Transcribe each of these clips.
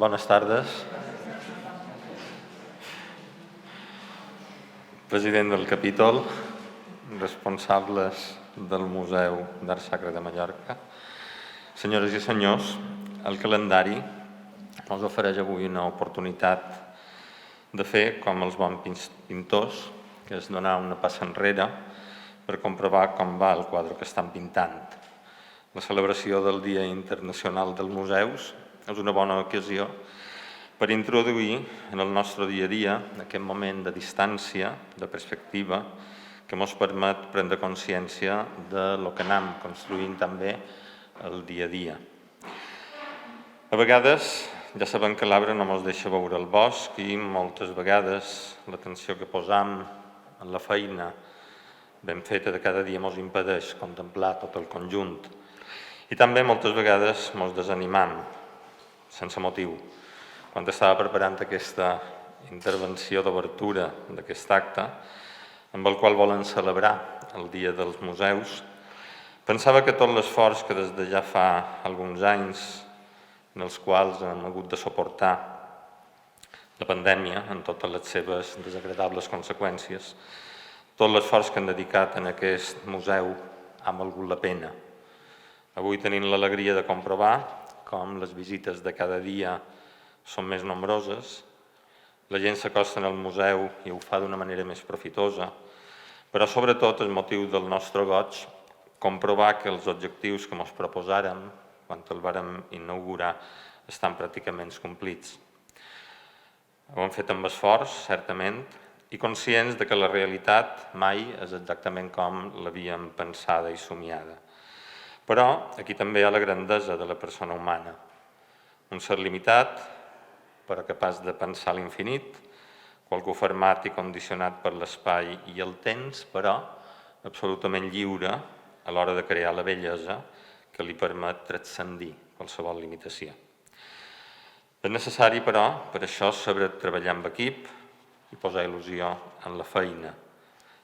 Bones tardes. President del Capítol, responsables del Museu d'Art Sacre de Mallorca, senyores i senyors, el calendari ens ofereix avui una oportunitat de fer com els bons pintors, que és donar una passa enrere per comprovar com va el quadre que estan pintant. La celebració del Dia Internacional dels Museus és una bona ocasió per introduir en el nostre dia a dia aquest moment de distància, de perspectiva, que ens permet prendre consciència del que anem construint també el dia a dia. A vegades ja sabem que l'arbre no ens deixa veure el bosc i moltes vegades l'atenció que posam en la feina ben feta de cada dia ens impedeix contemplar tot el conjunt. I també moltes vegades ens desanimam, sense motiu. Quan estava preparant aquesta intervenció d'obertura d'aquest acte, amb el qual volen celebrar el Dia dels Museus, pensava que tot l'esforç que des de ja fa alguns anys en els quals hem hagut de suportar la pandèmia en totes les seves desagradables conseqüències, tot l'esforç que han dedicat en aquest museu ha valgut la pena. Avui tenim l'alegria de comprovar com les visites de cada dia són més nombroses, la gent s'acosta al museu i ho fa d'una manera més profitosa, però sobretot el motiu del nostre goig comprovar que els objectius que ens proposàrem quan el vàrem inaugurar estan pràcticament complits. Ho hem fet amb esforç, certament, i conscients de que la realitat mai és exactament com l'havíem pensada i somiada. Però aquí també hi ha la grandesa de la persona humana. Un ser limitat, però capaç de pensar a l'infinit, qualcú format i condicionat per l'espai i el temps, però absolutament lliure a l'hora de crear la bellesa que li permet transcendir qualsevol limitació. És necessari, però, per això saber treballar amb equip i posar il·lusió en la feina.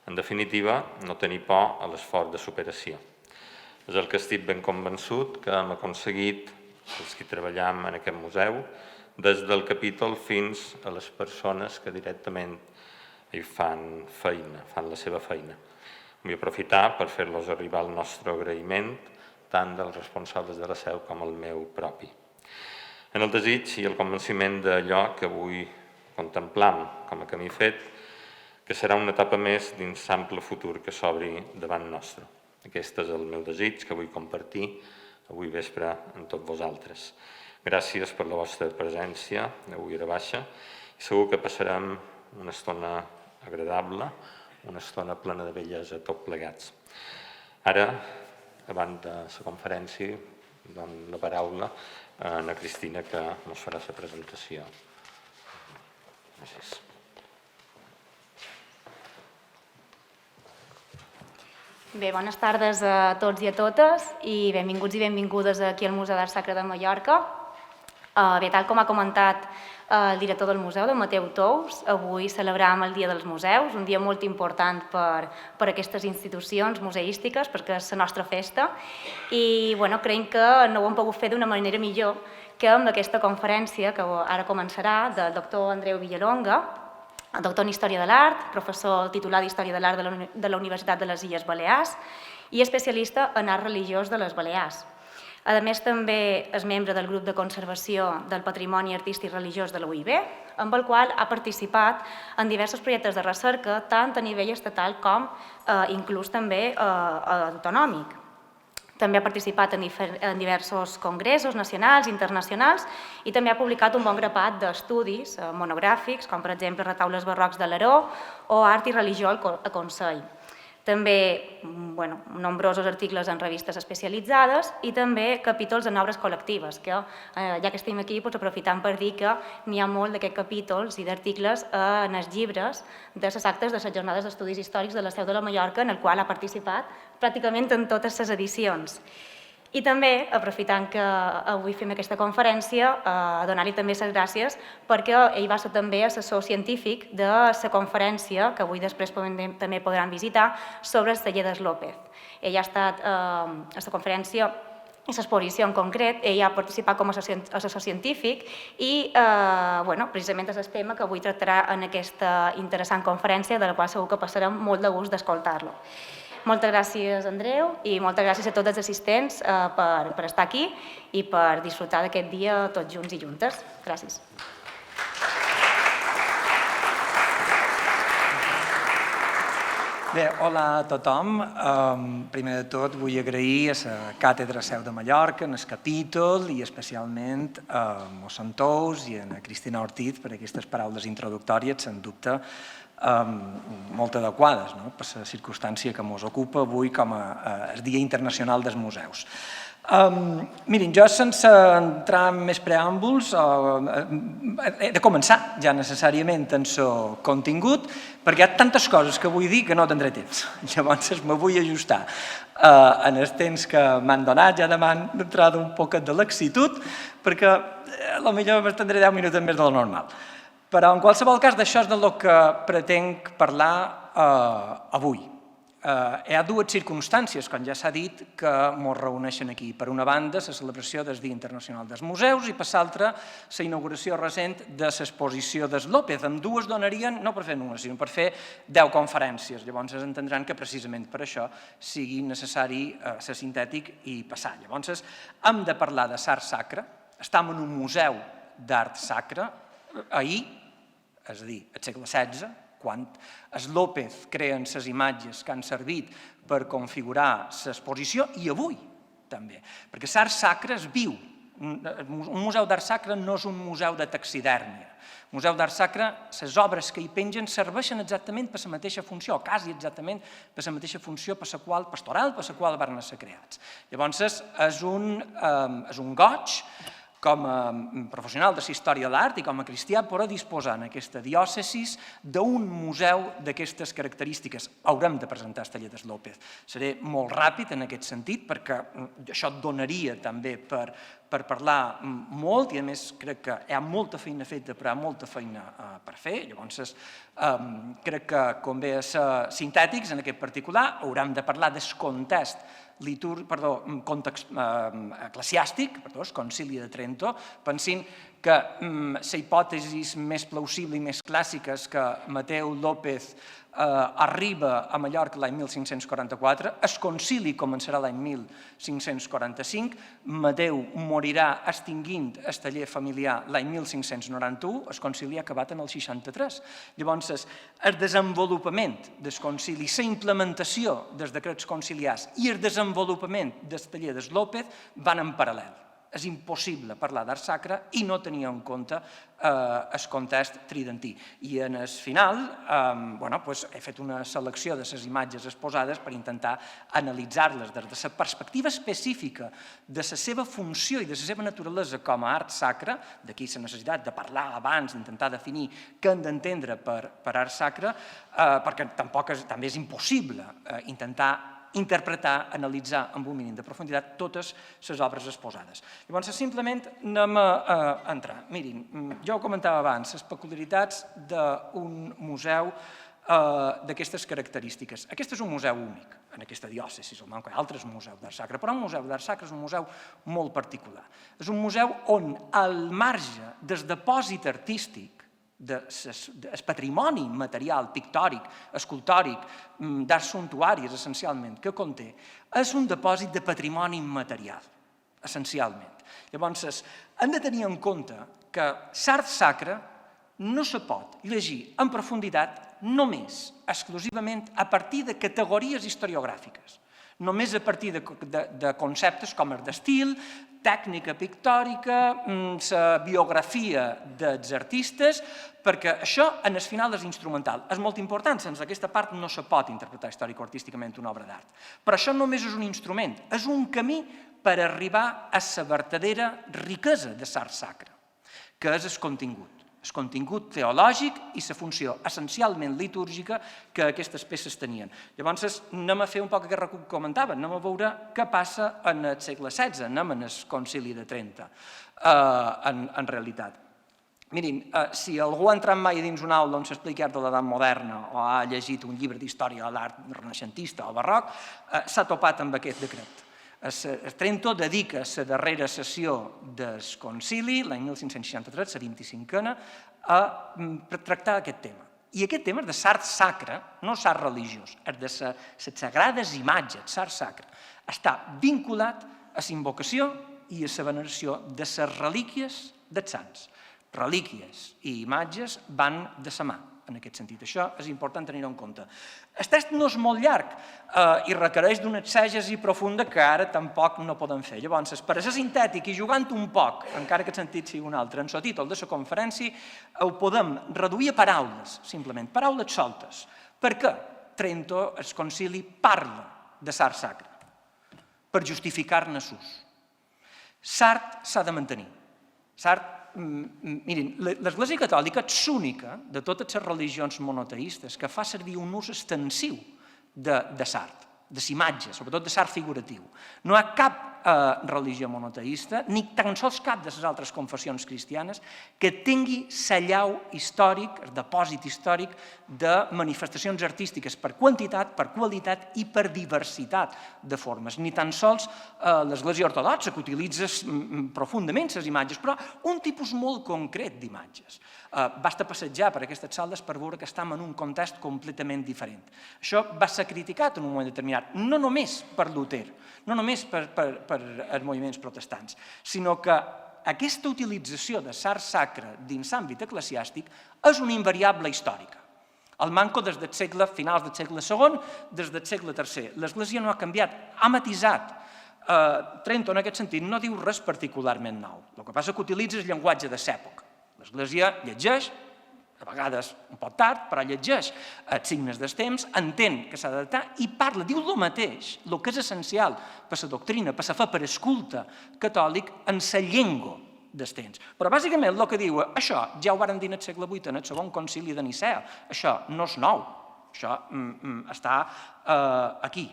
En definitiva, no tenir por a l'esforç de superació. És el que estic ben convençut que hem aconseguit els que treballem en aquest museu, des del capítol fins a les persones que directament hi fan feina, fan la seva feina. Vull aprofitar per fer-los arribar el nostre agraïment, tant dels responsables de la seu com el meu propi. En el desig i el convenciment d'allò que avui contemplam com a camí fet, que serà una etapa més dins l'ample futur que s'obri davant nostre. Aquest és el meu desig que vull compartir avui vespre amb tots vosaltres. Gràcies per la vostra presència avui a la baixa i segur que passarem una estona agradable, una estona plena de bellesa tot plegats. Ara, abans de la conferència, dono la paraula a Ana Cristina que ens farà la presentació. Gràcies. Bé, bones tardes a tots i a totes i benvinguts i benvingudes aquí al Museu d'Art Sacre de Mallorca. Bé, tal com ha comentat el director del museu, el Mateu Tous, avui celebrem el Dia dels Museus, un dia molt important per aquestes institucions museístiques, perquè és la nostra festa, i creiem que no ho hem pogut fer d'una manera millor que amb aquesta conferència que ara començarà del doctor Andreu Villalonga, doctor en Història de l'Art, professor titular d'Història de l'Art de la Universitat de les Illes Balears i especialista en art religiós de les Balears. A més, també és membre del grup de conservació del patrimoni artístic religiós de la UIB, amb el qual ha participat en diversos projectes de recerca, tant a nivell estatal com inclús també autonòmic. També ha participat en diversos congressos nacionals i internacionals i també ha publicat un bon grapat d'estudis monogràfics, com per exemple Retaules barrocs de l'Aró o Art i religió a Consell. També nombrosos articles en revistes especialitzades i també capítols en obres col·lectives, que ja que estem aquí aprofitant per dir que n'hi ha molt d'aquests capítols i d'articles en els llibres de les actes de les jornades d'estudis històrics de la Seu de la Mallorca, en el qual ha participat pràcticament en totes les edicions. I també, aprofitant que avui fem aquesta conferència, donar-li també les gràcies perquè ell va ser també assessor científic de la conferència, que avui després també podran visitar, sobre els Talleres López. Ell ha estat a la conferència i l'exposició en concret, ell ha participat com a assessor científic i precisament és el tema que avui tractarà en aquesta interessant conferència, de la qual segur que passarem molt de gust d'escoltar-lo. Moltes gràcies, Andreu, i moltes gràcies a tots els assistents per estar aquí i per disfrutar d'aquest dia tots junts i juntes. Gràcies. Bé, hola a tothom. Primer de tot vull agrair a la Càtedra Seu de Mallorca, en el capítol, i especialment a mossèn Tous i a Cristina Ortiz per aquestes paraules introductòries, sens dubte, molt adequades per la circumstància que ens ocupa avui com el Dia Internacional dels Museus. Mirin, jo sense entrar en més preàmbuls he de començar ja necessàriament en el contingut perquè hi ha tantes coses que vull dir que no tindré temps. Llavors me vull ajustar en els temps que m'han donat. Ja demano d'entrada un poquet de laxitud perquè potser m'estendré 10 minuts més del normal. Però en qualsevol cas d'això és del que pretenc parlar avui. Hi ha dues circumstàncies, com ja s'ha dit, que ens reuneixen aquí. Per una banda, la celebració del Dia Internacional dels Museus i per l'altra, la inauguració recent de l'exposició del López. Ambdues donarien, no per fer una, sinó per fer 10 conferències. Llavors entendran que precisament per això sigui necessari ser sintètic i passar. Llavors hem de parlar de l'art sacre. Estem en un museu d'art sacre. Ahir, és a dir, al segle XVI, quan el López creen les imatges que han servit per configurar l'exposició, i avui també, perquè l'art sacre es viu. Un museu d'art sacre no és un museu de taxidèrmia. Un museu d'art sacre, les obres que hi pengen serveixen exactament per la mateixa funció, o quasi exactament per la mateixa funció pastoral per la qual van ser creats. Llavors és un goig com a professional de la història de l'art i com a cristià poder disposar en aquesta diòcesi d'un museu d'aquestes característiques. Haurem de presentar el taller del López. Seré molt ràpid en aquest sentit perquè això et donaria també per parlar molt i a més crec que hi ha molta feina feta però hi ha molta feina per fer. Llavors crec que convé ser sintètics en aquest particular. Haurem de parlar del context eclesiàstic, el Concili de Trento, pensant que la hipòtesi més plausible i més clàssica és que Mateu López arriba a Mallorca l'any 1544, el concili començarà l'any 1545, Mateu morirà extingint el taller familiar l'any 1591, el concili ha acabat en el 63. Llavors, el desenvolupament del concili, la implementació dels decrets conciliars i el desenvolupament del taller del López van en paral·lel. És impossible parlar d'art sacre i no tenir en compte el context tridentí. I en el final he fet una selecció de les imatges exposades per intentar analitzar-les des de la perspectiva específica de la seva funció i de la seva naturalesa com a art sacre, d'aquí la necessitat de parlar abans, d'intentar definir què hem d'entendre per art sacre, perquè també és impossible intentar interpretar, analitzar amb un mínim de profunditat totes les obres exposades. Llavors, simplement anem a entrar. Mirin, jo ho comentava abans, les peculiaritats d'un museu d'aquestes característiques. Aquest és un museu únic en aquesta diòcesi, hi ha altres museus d'art sacre, però un museu d'art sacre és un museu molt particular. És un museu on, al marge del depòsit artístic, el patrimoni material, pictòric, escultòric, d'arts suntuàries, essencialment, que conté, és un depòsit de patrimoni immaterial, essencialment. Llavors, hem de tenir en compte que l'art sacre no se pot llegir en profunditat només, exclusivament, a partir de categories historiogràfiques, només a partir de conceptes com el d'estil, tècnica pictòrica, la biografia dels artistes, perquè això, en el final, és instrumental. És molt important, sense aquesta part no se pot interpretar històrico-artísticament una obra d'art. Però això només és un instrument, és un camí per arribar a la verdadera riquesa de l'art sacre, que és el contingut teològic i la funció essencialment litúrgica que aquestes peces tenien. Llavors, anem a fer un poc aquest que comentava, anem a veure què passa en el segle XVI, anem en el Concili de Trento, en realitat. Mirin, si algú ha entrat mai dins una aula on s'explica art de l'edat moderna o ha llegit un llibre d'història de l'art renaixentista o barroc, s'ha topat amb aquest decret. Trento dedica la darrera sessió del concili, l'any 1563, la 25a, a tractar aquest tema. I aquest tema és de l'art sacre, no l'art religiós, és de les sagrades imatges, l'art sacre. Està vinculat a la invocació i a la veneració de les relíquies dels sants. Relíquies i imatges van de la mà, en aquest sentit. Això és important tenir-ho en compte. El text no és molt llarg i requereix d'una exègesi profunda que ara tampoc no podem fer. Llavors, per a ser sintètic i jugant un poc, encara que el sentit sigui un altre, en el títol de la conferència ho podem reduir a paraules, simplement, paraules soltes. Per què Trento, el concili, parla de l'art sacre? Per justificar-ne l'ús. L'art s'ha de mantenir. L'art mirin, l'Església Catòlica és l'única de totes les religions monoteistes que fa servir un ús extensiu de l'art, de l'imatge, sobretot de l'art figuratiu. No hi ha cap religió monoteista, ni tan sols cap de les altres confessions cristianes, que tingui l'allau històric, el depòsit històric de manifestacions artístiques per quantitat, per qualitat i per diversitat de formes. Ni tan sols l'Església Ortodoxa, que utilitza profundament les imatges, però un tipus molt concret d'imatges. Basta passejar per aquestes sales per veure que estem en un context completament diferent. Això va ser criticat en un moment determinat, no només per Luter, no només per els moviments protestants, sinó que aquesta utilització de l'art sacre dins l'àmbit eclesiàstic és una invariable històrica. El manco des del segle, finals del segle II, des del segle III. L'Església no ha canviat, ha matisat. Trento, en aquest sentit, no diu res particularment nou. El que passa és que utilitza el llenguatge de l'època. L'Església llegeix, a vegades un poc tard, però llegeix els signes dels temps, entén que s'ha d'adaptar i parla, diu el mateix, el que és essencial per la doctrina, per la fe, per el culte catòlic, en la llengua dels temps. Però bàsicament el que diu, això ja ho varen dir en el segle VIII, en el segon concili de Nicea, això no és nou, això està aquí.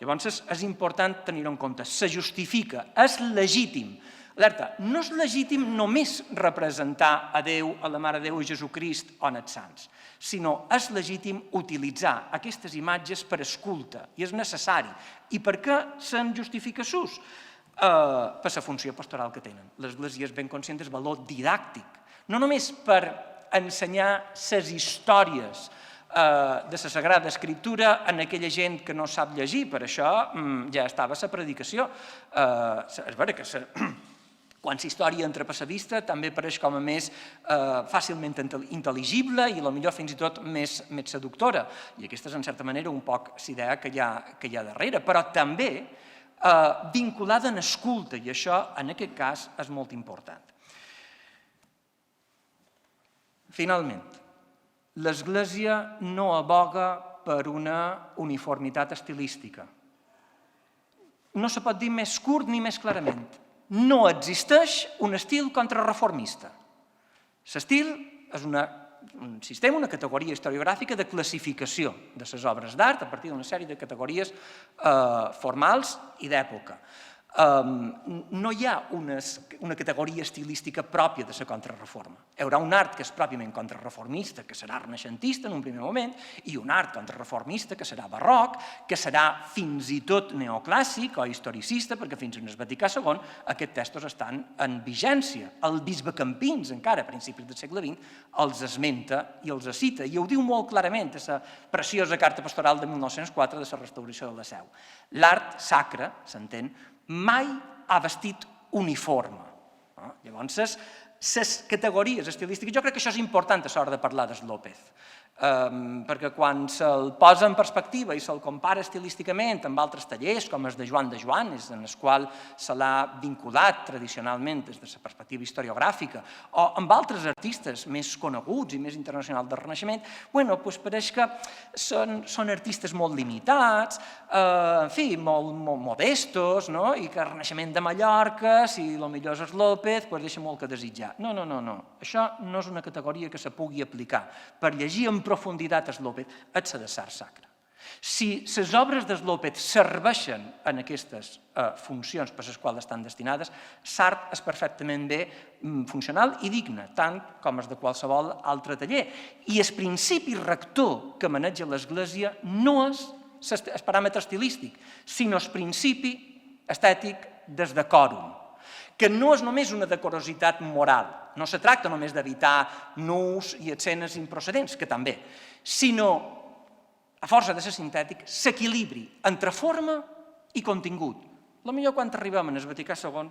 Llavors és important tenir-ho en compte, se justifica, és legítim. Alerta, no és legítim només representar a Déu, a la Mare de Déu, a Jesucrist o en els sants, sinó és legítim utilitzar aquestes imatges per al culte, i és necessari. I per què se'n justifica l'ús? Per la funció pastoral que tenen. L'Església és ben conscient del valor didàctic, no només per ensenyar les històries de la Sagrada Escriptura en aquella gent que no sap llegir, per això ja estava la predicació. És vera que quan la història entra per la vista també apareix com a més fàcilment intel·ligible i potser fins i tot més seductora. I aquesta és, en certa manera, un poc la idea que hi ha darrere, però també vinculada en el culte, i això, en aquest cas, és molt important. Finalment, l'Església no aboga per una uniformitat estilística. No se pot dir més curt ni més clarament. No existeix un estil contrarreformista. L'estil és un sistema, una categoria historiogràfica de classificació de les obres d'art a partir d'una sèrie de categories formals i d'època. No hi ha una categoria estilística pròpia de la contrarreforma. Hi haurà un art que és pròpiament contrarreformista, que serà renaixentista en un primer moment, i un art contrarreformista que serà barroc, que serà fins i tot neoclàssic o historicista, perquè fins en el Vaticà II aquests textos estan en vigència. El bisbe Campins, encara a principis del segle XX, els esmenta i els cita, i ho diu molt clarament a la preciosa carta pastoral de 1904 de la restauració de la Seu. L'art sacre, s'entén, mai ha vestit uniforme. Llavors, les categories estilístiques, jo crec que això és important a l'hora de parlar del López, perquè quan se'l posa en perspectiva i se'l compara estilísticament amb altres tallers, com els de Joan de Joanes, en els quals se l'ha vinculat tradicionalment des de la perspectiva historiogràfica, o amb altres artistes més coneguts i més internacionals del Renaixement, doncs pareix que són artistes molt limitats, en fi, molt modestos, i que el Renaixement de Mallorca, si potser és López, deixa molt que desitjar. No. Això no és una categoria que se pugui aplicar per llegir en profunditat el López, és la de l'art sacre. Si les obres del López serveixen en aquestes funcions per les quals estan destinades, l'art és perfectament bé funcional i digne, tant com és de qualsevol altre taller. I el principi rector que maneja l'Església no és el paràmetre estilístic, sinó el principi estètic des de còrum, que no és només una decorositat moral, no se tracta només d'evitar nus i escenes improcedents, que també, sinó, a força de ser sintètic, s'equilibri entre forma i contingut. Potser quan arribem al Vaticà II,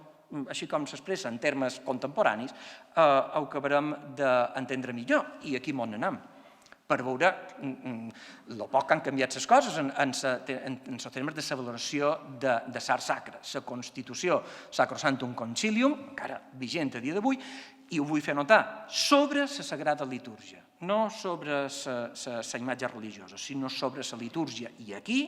així com s'expressa en termes contemporanis, ho acabarem d'entendre millor, i aquí on anem, per veure el poc que han canviat les coses en els termes de la valoració de l'art sacre. La Constitució Sacrosanctum Concilium, encara vigent a dia d'avui, i ho vull fer notar, sobre la Sagrada Litúrgia, no sobre la imatge religiosa, sinó sobre la litúrgia. I aquí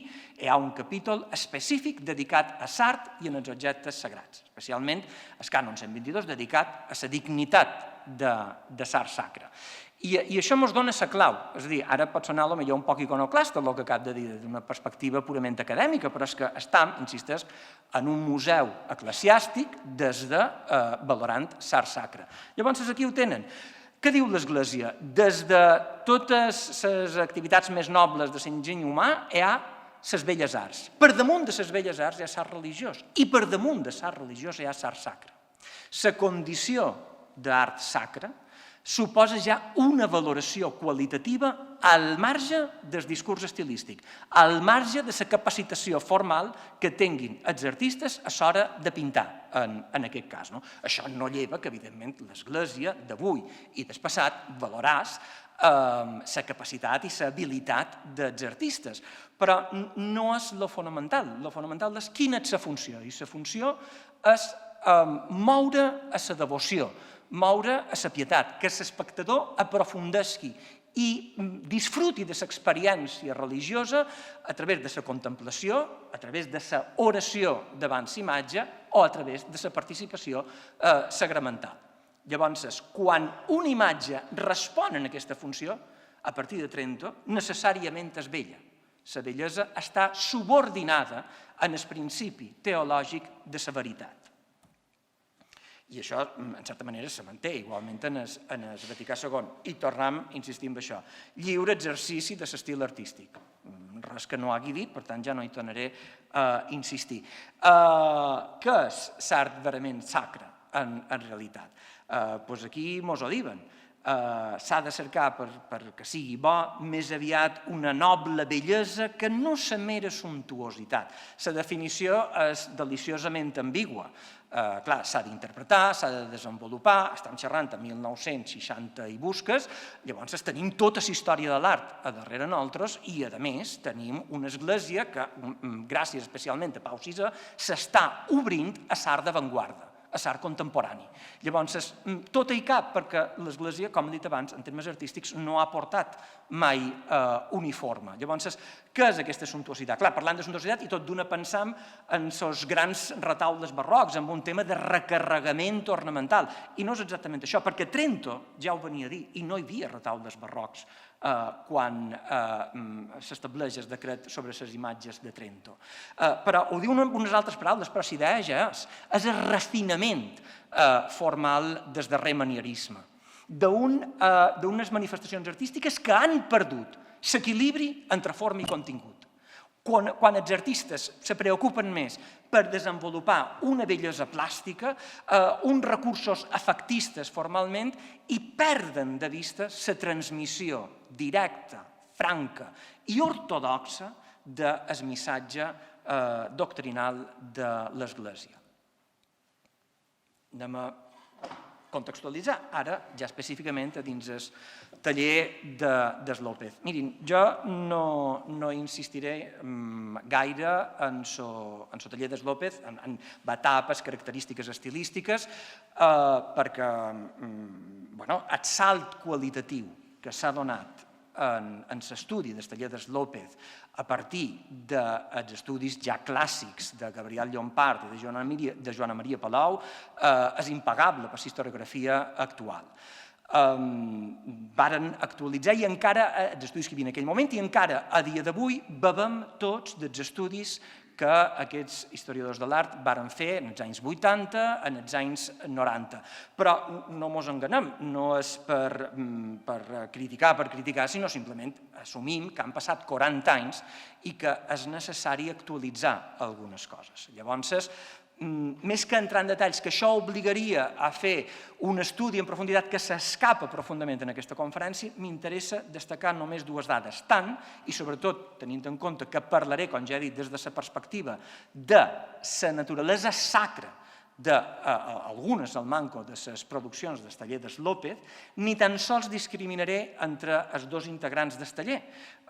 hi ha un capítol específic dedicat a l'art i als objectes sagrats, especialment el cànon 122 dedicat a la dignitat de l'art sacre. I això ens dona la clau, és a dir, ara pot sonar potser un poc iconoclasta el que acabo de dir, d'una perspectiva purament acadèmica, però és que estem, insisteix, en un museu eclesiàstic des de valorant l'art sacre. Llavors, aquí ho tenen. Què diu l'Església? Des de totes les activitats més nobles de l'enginy humà hi ha les belles arts. Per damunt de les belles arts hi ha l'art religiós i per damunt de l'art religiós hi ha l'art sacre. La condició d'art sacre suposa ja una valoració qualitativa al marge del discurs estilístic, al marge de la capacitació formal que tinguin els artistes a l'hora de pintar, en aquest cas. Això no lleva que, evidentment, l'Església d'avui i del passat valoràs la capacitat i l'habilitat dels artistes. Però no és lo fonamental. Lo fonamental és quina és la funció. I la funció és moure a la devoció, moure a la pietat, que l'espectador aprofundeixi i disfruti de l'experiència religiosa a través de la contemplació, a través de l'oració davant l'imatge o a través de la participació sacramental. Llavors, quan una imatge respon a aquesta funció, a partir de Trento, necessàriament és bella. La bellesa està subordinada en el principi teològic de la veritat. I això, en certa manera, se manté igualment en el Vaticà II. I tornem a insistir en això. Lliure exercici de l'estil artístic. Res que no hagi dit, per tant ja no hi tornaré a insistir. Què és l'art verament sacre, en realitat? Doncs aquí mos ho diuen. S'ha de cercar, perquè sigui bo, més aviat una noble bellesa que no la mera suntuositat. La definició és deliciosament ambigua. Clar, s'ha d'interpretar, s'ha de desenvolupar, estem xerrant a 1960 i busques, llavors tenim tota la història de l'art a darrere nosaltres i, a més, tenim una església que, gràcies especialment a Pau VI, s'està obrint a l'art d'avantguarda, a l'art contemporani. Llavors, tot hi cap, perquè l'Església, com he dit abans, en termes artístics, no ha portat mai uniforme. Llavors, què és aquesta suntuositat? Clar, parlant de suntuositat, i tot d'una pensam en els grans retaules barrocs, en un tema de recarregament ornamental. I no és exactament això, perquè Trento ja ho venia a dir, i no hi havia retaules barrocs quan s'estableix el decret sobre les imatges de Trento. Però ho diu amb unes altres paraules, però la idea ja és el refinament formal des darrer manierisme, d'unes manifestacions artístiques que han perdut l'equilibri entre forma i contingut. Quan els artistes se preocupen més per desenvolupar una bellesa plàstica, uns recursos afectistes formalment, i perden de vista la transmissió directa, franca i ortodoxa del missatge doctrinal de l'Església. Anem a contextualitzar, ara ja específicament a dins el taller de López. Mirin, jo no insistiré gaire en el taller de López, en etapes, característiques estilístiques, perquè el salt qualitatiu que s'ha donat en l'estudi del taller de López a partir dels estudis ja clàssics de Gabriel Llompart i de Joana Maria Palau és impagable per la historiografia actual. Varen actualitzar i encara els estudis que hi havia en aquell moment i encara a dia d'avui bevem tots dels estudis que aquests historiadors de l'art varen fer en els anys 80, en els anys 90. Però no mos enganem, no és per criticar, sinó simplement assumim que han passat 40 anys i que és necessari actualitzar algunes coses. Llavors, més que entrar en detalls, que això obligaria a fer un estudi en profunditat que s'escapa profundament en aquesta conferència, m'interessa destacar només dues dades, tant i sobretot tenint en compte que parlaré, com ja he dit, des de la perspectiva de la naturalesa sacra d'algunes del manco de les produccions del taller del López, ni tan sols discriminaré entre els dos integrants del taller.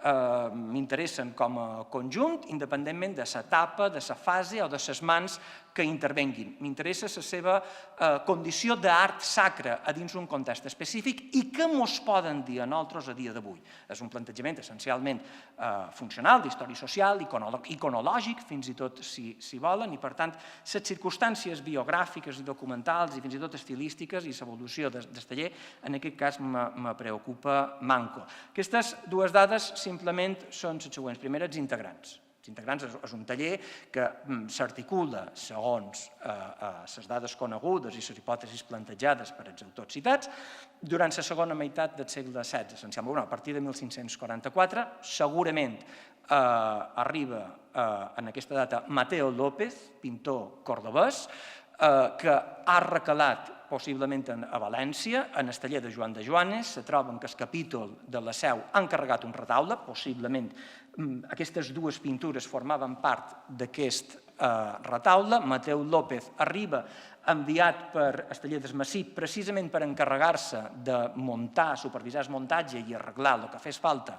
M'interessen com a conjunt, independentment de l'etapa, de la fase o de les mans que intervenguin. M'interessa la seva condició d'art sacre a dins un context específic i què mos poden dir a nosaltres a dia d'avui. És un plantejament essencialment funcional, d'història social, iconològic, fins i tot si volen, i per tant les circumstàncies biogràfiques i documentals i fins i tot estilístiques i l'evolució del taller, en aquest cas me preocupa manco. Aquestes dues dades simplement són les següents. Primer, els integrants. Els integrants és un taller que s'articula segons les dades conegudes i les hipòtesis plantejades per als autors citats durant la segona meitat del segle XVI, essencialment. A partir de 1544, segurament arriba en aquesta data Mateo López, pintor cordobès, que ha recalat possiblement a València, en el taller de Joan de Joanes, se troben que el capítol de la Seu ha encarregat un retaule, possiblement aquestes dues pintures formaven part d'aquest retaule. Mateu López arriba enviat per el taller del Massip precisament per encarregar-se de muntar, supervisar el muntatge i arreglar el que fes falta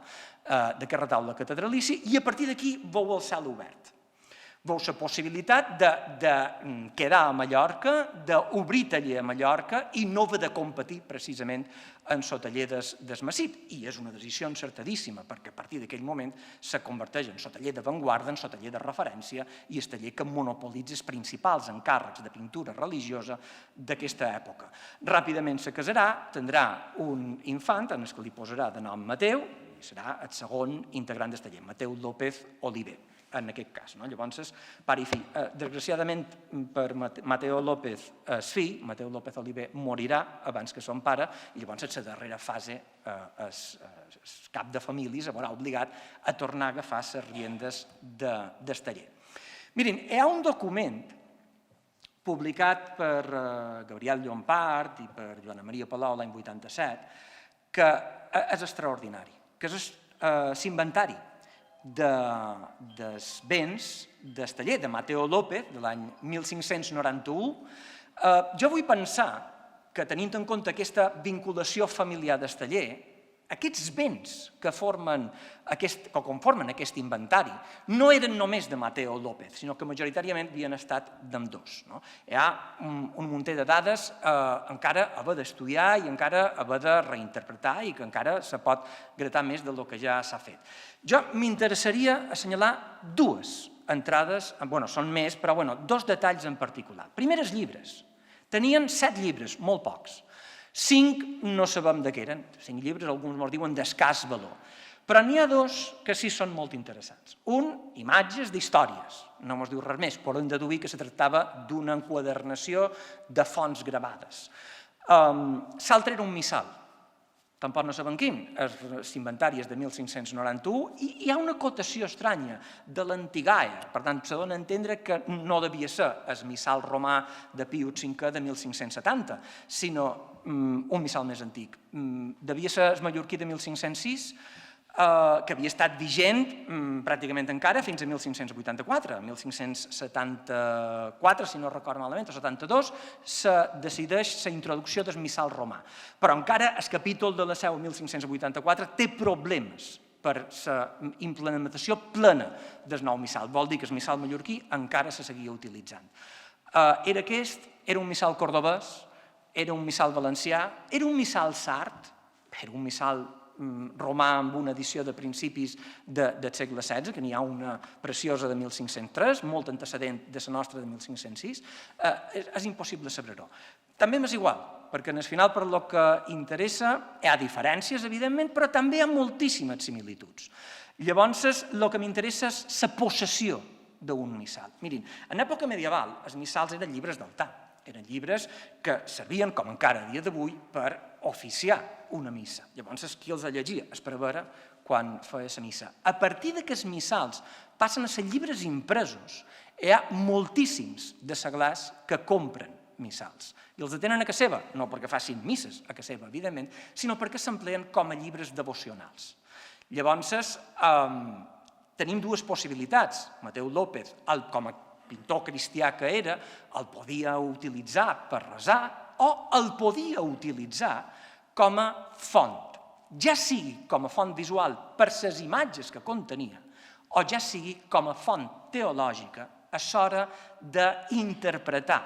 d'aquest retaule catedralici, i a partir d'aquí veu el cel obert. Veu la possibilitat de quedar a Mallorca, d'obrir taller a Mallorca i no haver de competir precisament en el taller del Massip. I és una decisió encertadíssima, perquè a partir d'aquell moment se converteix en el taller d'avantguarda, en el taller de referència i el taller que monopolitza els principals encàrrecs de pintura religiosa d'aquesta època. Ràpidament se casarà, tindrà un infant, en el que li posarà de nom Mateu, i serà el segon integrant del taller, Mateu López Oliver, en aquest cas. Llavors, pare i fill. Desgraciadament per Mateo López, el fill, Mateu López Oliver, morirà abans que son pare, i llavors en la darrera fase el cap de família se veurà obligat a tornar a agafar les riendes del taller. Mirin, hi ha un document publicat per Gabriel Llompart i per Joana Maria Palou l'any 87, que és extraordinari, que és l'inventari dels béns del taller de Mateo López de l'any 1591. Jo vull pensar que, tenint en compte aquesta vinculació familiar del taller, aquests béns que conformen aquest inventari no eren només de Mateo López, sinó que majoritàriament havien estat d'ambdós. Hi ha un munt de dades encara a haver d'estudiar i encara a haver de reinterpretar i que encara se pot gratar més del que ja s'ha fet. Jo m'interessaria assenyalar dues entrades, són més, però dos detalls en particular. Primer, els llibres. Tenien 7 llibres, molt pocs. 5 no sabem de què eren, 5 llibres, alguns ens diuen d'escàs valor. Però n'hi ha 2 que sí són molt interessants. Un, imatges d'històries, no ens diu res més, però hem de deduir que se tractava d'una enquadernació de fonts gravades. L'altre era un missal, tampoc no sabem quin, l'inventari és de 1591, i hi ha una cotació estranya de l'Antigaia, per tant, se dona a entendre que no devia ser el missal romà de Pius V de 1570, sinó un missal més antic. Devia ser el mallorquí de 1506, que havia estat vigent pràcticament encara fins a 1584. 1574, si no recordo malament, o 72, se decideix la introducció del missal romà. Però encara el capítol de la Seu 1584 té problemes per la implementació plena del nou missal. Vol dir que el missal mallorquí encara se seguia utilitzant. Era aquest, era un missal cordobès, era un missal valencià, era un missal sard, era un missal romà amb una edició de principis del segle XVI, que n'hi ha una preciosa de 1503, molt antecedent de la nostra de 1506, és impossible saber-ho. També m'és igual, perquè en el final per lo que interessa hi ha diferències, evidentment, però també hi ha moltíssimes similituds. Llavors, el que m'interessa és la possessió d'un missal. Mirin, en època medieval els missals eren llibres d'altar, eren llibres que servien, com encara a dia d'avui, per oficiar una missa. Llavors, qui els llegia és per veure quan feia la missa. A partir que els missals passen a ser llibres impresos, hi ha moltíssims de seglars que compren missals. I els tenen a casa seva, no perquè facin misses a casa seva, evidentment, sinó perquè s'empleen com a llibres devocionals. Llavors, tenim dues possibilitats. Mateu López, com a pintor cristià que era, el podia utilitzar per resar o el podia utilitzar com a font, ja sigui com a font visual per les imatges que contenia o ja sigui com a font teològica a l'hora d'interpretar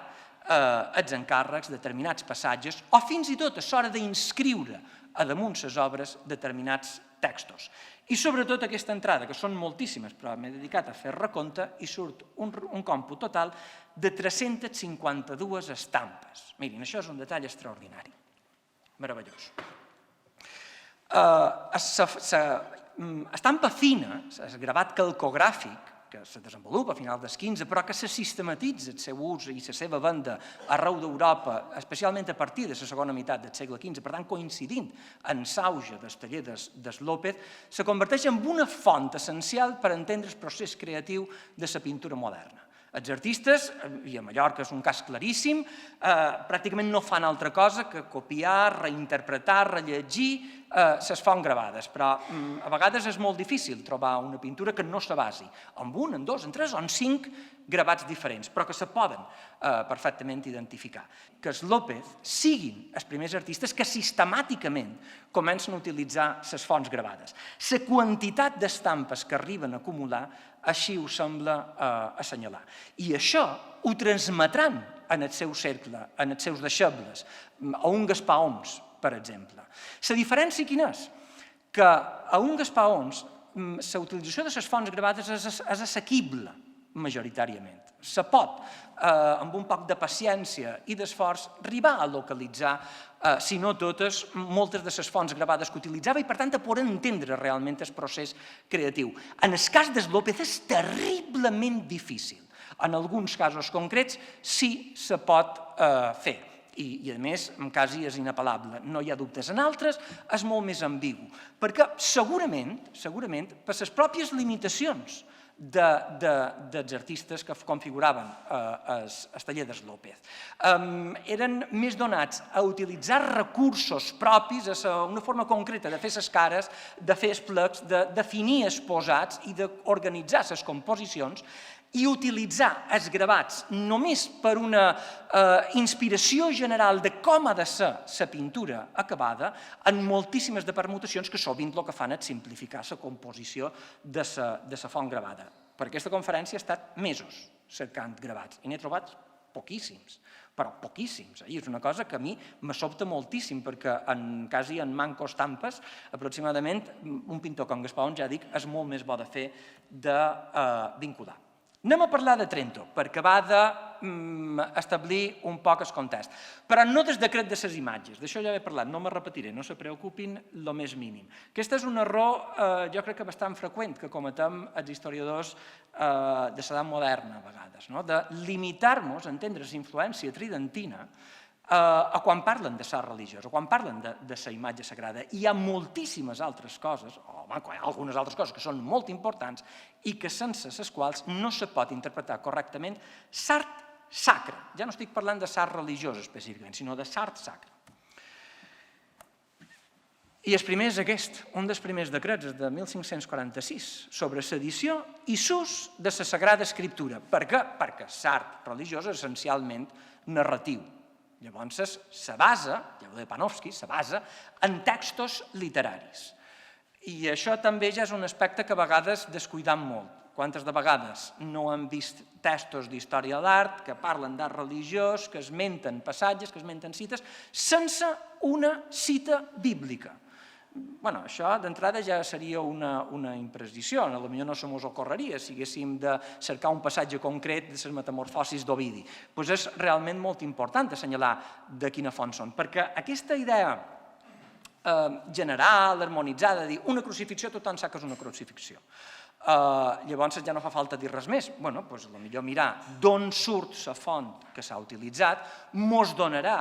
els encàrrecs, determinats passatges, o fins i tot a l'hora d'inscriure a damunt les obres determinats textos. I sobretot aquesta entrada, que són moltíssimes, però m'he dedicat a fer recompte, i surt un còmput total de 352 estampes. Mirin, això és un detall extraordinari, meravellós. Estampa fina, el gravat calcogràfic, que se desenvolupa a final del XV, però que se sistematitza el seu ús i la seva venda arreu d'Europa, especialment a partir de la segona meitat del segle XV, per tant coincidint en l'auge del taller de López, se converteix en una font essencial per entendre el procés creatiu de la pintura moderna. Els artistes, i a Mallorca és un cas claríssim, pràcticament no fan altra cosa que copiar, reinterpretar, rellegir les fonts gravades, però a vegades és molt difícil trobar una pintura que no se basi en un, en dos, en tres o en 5 gravats diferents, però que se poden perfectament identificar. Que els López siguin els primers artistes que sistemàticament comencen a utilitzar les fonts gravades. La quantitat d'estampes que arriben a acumular així ho sembla assenyalar. I això ho transmetran en el seu cercle, en els seus deixebles, a un Gaspar Oms, per exemple. La diferència quina és? Que a un Gaspar Oms la utilització de les fonts gravades és assequible, majoritàriament. Se pot, amb un poc de paciència i d'esforç, arribar a localitzar, si no totes, moltes de les fonts gravades que utilitzava i, per tant, a poder entendre realment el procés creatiu. En el cas de López és terriblement difícil. En alguns casos concrets sí se pot fer. I, a més, quasi és inapel·lable. No hi ha dubtes. En altres és molt més ambigu, perquè segurament, per les pròpies limitacions dels artistes que configuraven el taller de López, eren més donats a utilitzar recursos propis, una forma concreta de fer les cares, de fer els plecs, de definir els posats i d'organitzar les composicions, i utilitzar els gravats només per una inspiració general de com ha de ser la pintura acabada en moltíssimes de permutacions que sovint el que fan és simplificar la composició de la font gravada. Per aquesta conferència he estat mesos cercant gravats i n'he trobat poquíssims, però poquíssims. I és una cosa que a mi me sobta moltíssim perquè quasi en manco estampes, aproximadament, un pintor com Gaspar Oms, ja dic, és molt més bo de fer de vincular. Anem a parlar de Trento, perquè va d'establir un poc el context, però no del decret de les imatges, d'això ja he parlat, no me repetiré, no se preocupin lo més mínim. Aquest és un error, jo crec que bastant freqüent, que cometem els historiadors de l'edat moderna, a vegades, de limitar-nos a entendre la influència tridentina a quan parlen de l'art religiós, o quan parlen de la imatge sagrada. Hi ha moltíssimes altres coses, o algunes altres coses que són molt importants i que sense les quals no se pot interpretar correctament l'art sacre. Ja no estic parlant de l'art religiós específicament, sinó de l'art sacre. I el primer és aquest, un dels primers decrets de 1546, sobre l'edició i l'ús de la Sagrada Escriptura. Per què? Perquè l'art religiós és essencialment narratiu. Llavors, se basa, ja ho deia Panofsky, se basa en textos literaris. I això també ja és un aspecte que a vegades descuidam molt. Quantes de vegades no hem vist textos d'història de l'art que parlen d'art religiós, que esmenten passatges, que esmenten cites, sense una cita bíblica. Bé, això d'entrada ja seria una imprecisió, potser no se mos ocorreria si haguéssim de cercar un passatge concret de les metamorfosis d'Ovidi. Doncs és realment molt important assenyalar de quina font són, perquè aquesta idea general, harmonitzada, de dir una crucifixió, tothom sap que és una crucifixió. Llavors ja no fa falta dir res més. Bé, doncs potser mirar d'on surt la font que s'ha utilitzat mos donarà,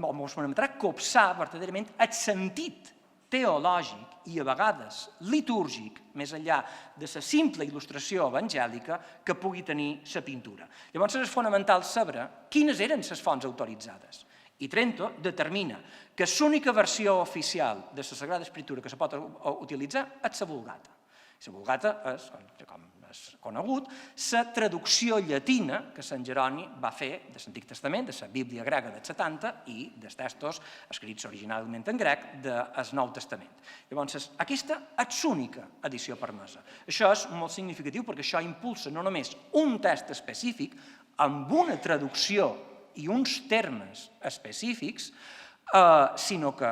mos permetrà copsar verdaderament el sentit teològic i a vegades litúrgic, més enllà de la simple il·lustració evangèlica, que pugui tenir la pintura. Llavors és fonamental saber quines eren les fonts autoritzades. I Trento determina que l'única versió oficial de la Sagrada Escritura que se pot utilitzar és la Vulgata. La Vulgata és, com és conegut, la traducció llatina que Sant Jeroni va fer de l'Antic Testament, de la Bíblia grega del 70 i dels textos escrits originalment en grec del Nou Testament. Llavors, aquesta és l'única edició permesa. Això és molt significatiu perquè això impulsa no només un text específic amb una traducció i uns termes específics, sinó que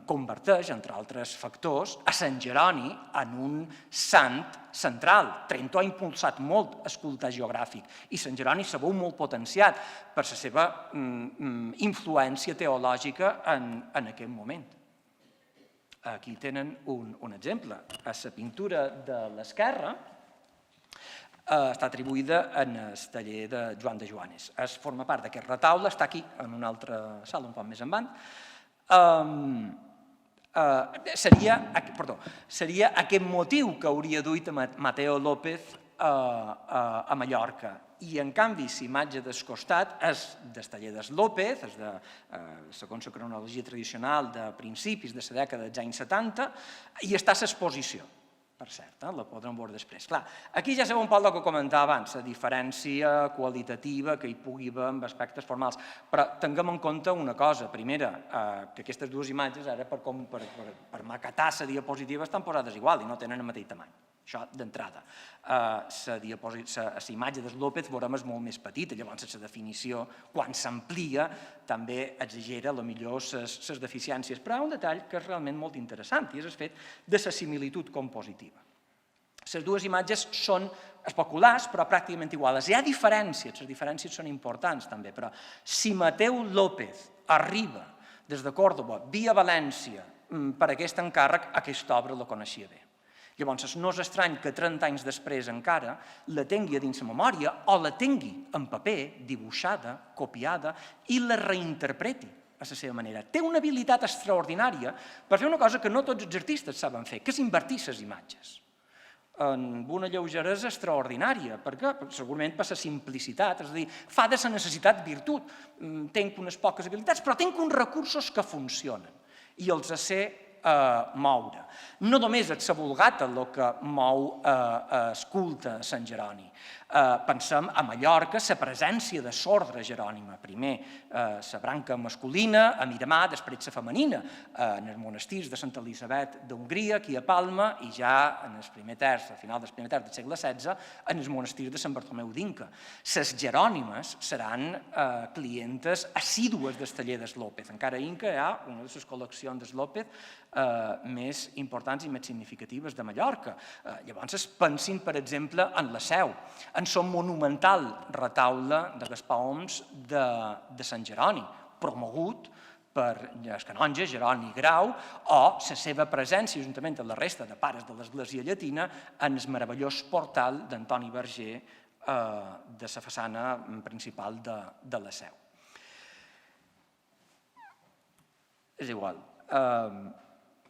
converteix, entre altres factors, a Sant Jeroni en un sant central. Trento ha impulsat molt el culte geogràfic i Sant Jeroni s'ha veu molt potenciat per la seva influència teològica en aquest moment. Aquí tenen un exemple. A la pintura de l'esquerra està atribuïda en el taller de Joan de Joanes. Forma part d'aquest retaule, està aquí, en una altra sala, un poc més endavant. Seria aquest motiu que hauria duit Mateo López a Mallorca. I, en canvi, la imatge del costat és del taller del López, és segons la cronologia tradicional de principis de la dècada dels anys 70, i està a l'exposició. Per cert, la podrem veure després. Clar, aquí ja sabeu un poc el que comentava abans, la diferència qualitativa que hi pugui haver amb aspectes formals, però tinguem en compte una cosa. Primera, que aquestes dues imatges, ara per maquetar la diapositiva, estan posades igual i no tenen el mateix tamany. Això d'entrada. La imatge del López veurem és molt més petita, llavors la definició, quan s'amplia, també exagera potser les deficiències, però hi ha un detall que és realment molt interessant i és el fet de la similitud compositiva. Les dues imatges són especulars, però pràcticament iguals. Hi ha diferències, les diferències són importants també, però si Mateu López arriba des de Còrdova via València per aquest encàrrec, aquesta obra la coneixia bé. Llavors, no és estrany que 30 anys després encara la tingui a dins la memòria o la tingui en paper, dibuixada, copiada, i la reinterpreti a la seva manera. Té una habilitat extraordinària per fer una cosa que no tots els artistes saben fer, que és invertir les imatges amb una lleugeresa extraordinària. Per què? Segurament per la simplicitat, és a dir, fa de la necessitat virtut. Tenc unes poques habilitats, però tenc uns recursos que funcionen i els sé moure. No només és la Vulgata el que mou el culte a Sant Jeroni. Pensem a Mallorca la presència de l'ordre jerònima, primer la branca masculina, a Miramar, després la femenina, en els monestirs de Santa Elisabet d'Hongria, aquí a Palma, i ja en el primer terç, al final del primer terç del segle XVI, en els monestirs de Sant Bartomeu d'Inca. Les jerònimes seran clientes assídues del taller del López. Encara a Inca hi ha una de les col·leccions del López més importants i més significatives de Mallorca. Llavors pensin, per exemple, en la Seu, en el monumental retaule de Gaspar Homs de Sant Jeroni, promogut per el canonge Jeroni Grau, o la seva presència, juntament amb la resta de pares de l'Església Llatina, en el meravellós portal d'Antoni Verger de la façana principal de la Seu. És igual.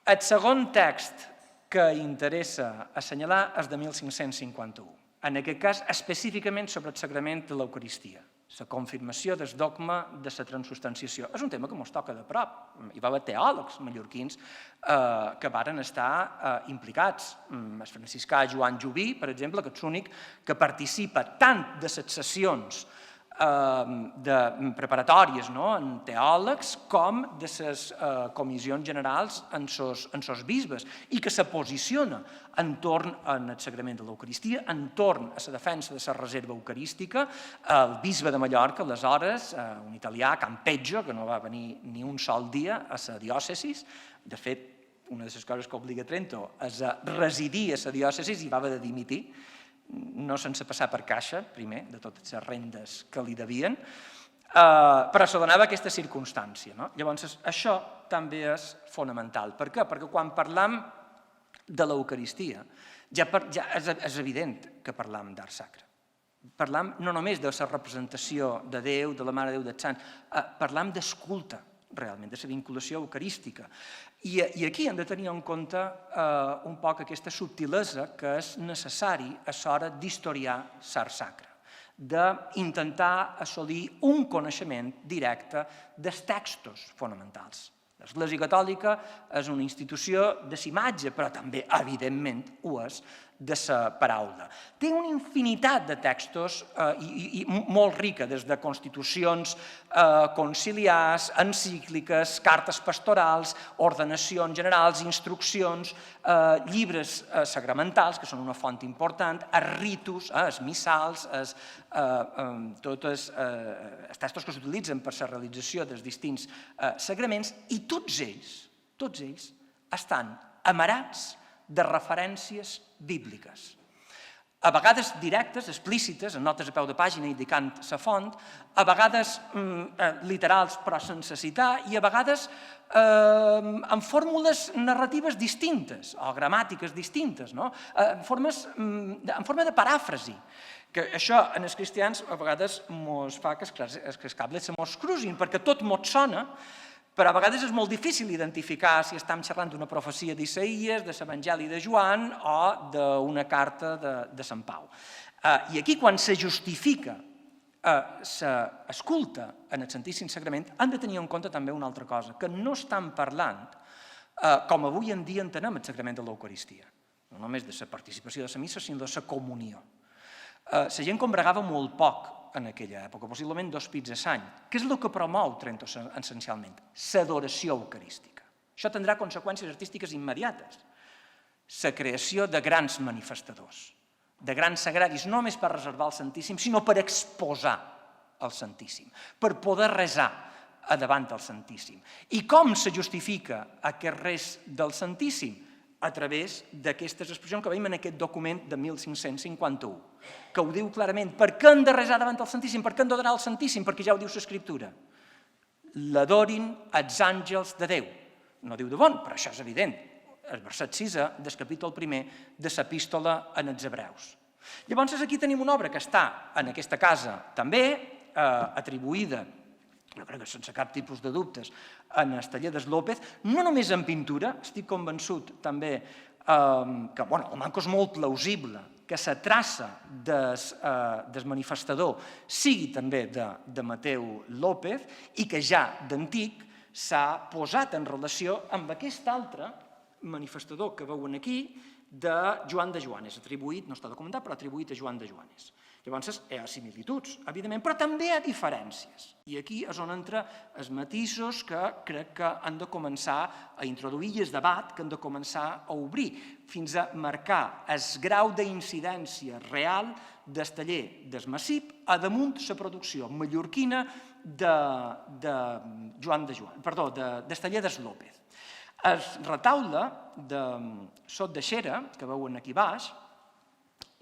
El segon text que interessa assenyalar és de 1551. En aquest cas, específicament sobre el sagrament de l'Eucaristia, la confirmació del dogma de la transubstanciació. És un tema que ens toca de prop. Hi va haver teòlegs mallorquins que varen estar implicats. El franciscà Joan Jubí, per exemple, que és l'únic que participa tant de les sessions preparatòries en teòlegs com de les comissions generals en els bisbes i que se posiciona entorn al sagrament de l'Eucaristia, entorn a la defensa de la reserva eucarística. El bisbe de Mallorca, aleshores, un italià, Campeggio, que no va venir ni un sol dia a la diòcesi, de fet, una de les coses que obliga Trento és a residir a la diòcesi i va haver de dimitir, no sense passar per caixa, primer, de totes les rendes que li devien, però se donava aquesta circumstància. Llavors, això també és fonamental. Per què? Perquè quan parlam de l'Eucaristia, ja és evident que parlam d'art sacre. Parlam no només de la representació de Déu, de la Mare de Déu, dels sants, parlam d'escolta, realment, de la vinculació eucarística. I aquí hem de tenir en compte un poc aquesta subtilesa que és necessari a l'hora d'historiar l'art sacre, d'intentar assolir un coneixement directe dels textos fonamentals. L'Església Catòlica és una institució de l'imatge, però també, evidentment, ho és de la paraula. Té una infinitat de textos i molt rica, des de constitucions conciliars, encícliques, cartes pastorals, ordenacions generals, instruccions, llibres sagramentals, que són una font important, els ritus, els missals, tots els textos que s'utilitzen per la realització dels distints sagraments, i tots ells estan amarats de referències bíbliques. A vegades directes, explícites, en notes a peu de pàgina indicant la font, a vegades literals però sense citar, i a vegades amb fórmules narratives distintes o gramàtiques distintes, en forma de paràfrasi. Que això en els cristians a vegades ens fa que els cables se mos crusin, perquè tot mos sona, però a vegades és molt difícil identificar si estem xerrant d'una profecia d'Isaïes, de l'Evangeli de Joan o d'una carta de Sant Pau. I aquí, quan se justifica l'escolta en el Santíssim Sagrament, han de tenir en compte també una altra cosa, que no estan parlant, com avui en dia entenem el Sagrament de l'Eucaristia, no només de la participació de la missa, sinó de la comunió. La gent combregava molt poc en aquella època, possiblement 2 pits a l'any. Què és el que promou Trento essencialment? L'adoració eucarística. Això tindrà conseqüències artístiques immediates. La creació de grans manifestadors, de grans sagraris, no només per reservar el Santíssim, sinó per exposar el Santíssim, per poder resar davant del Santíssim. I com se justifica aquest res del Santíssim? A través d'aquestes expressions que veiem en aquest document de 1551, que ho diu clarament. Per què hem de resar davant del Santíssim? Per què hem d'adorar el Santíssim? Perquè ja ho diu l'Escriptura. L'adorin els àngels de Déu. No diu de bon, però això és evident. El verset 6 del capítol 1 de l'epístola als Hebreus. Llavors aquí tenim una obra que està en aquesta casa també atribuïda, jo crec que sense cap tipus de dubtes, en el taller de López, no només en pintura, estic convençut també que el manco és molt plausible, que la traça del manifestador sigui també de Mateu López i que ja d'antic s'ha posat en relació amb aquest altre manifestador que veuen aquí de Joan de Joanes, atribuït, no està documentat, però atribuït a Joan de Joanes. Llavors, hi ha similituds, evidentment, però també hi ha diferències. I aquí és on entren els matisos que crec que han de començar a introduir i el debat que han de començar a obrir, fins a marcar el grau d'incidència real del taller del Massip a damunt la producció mallorquina del taller del López. El retaule de Sot de Xera, que veuen aquí baix,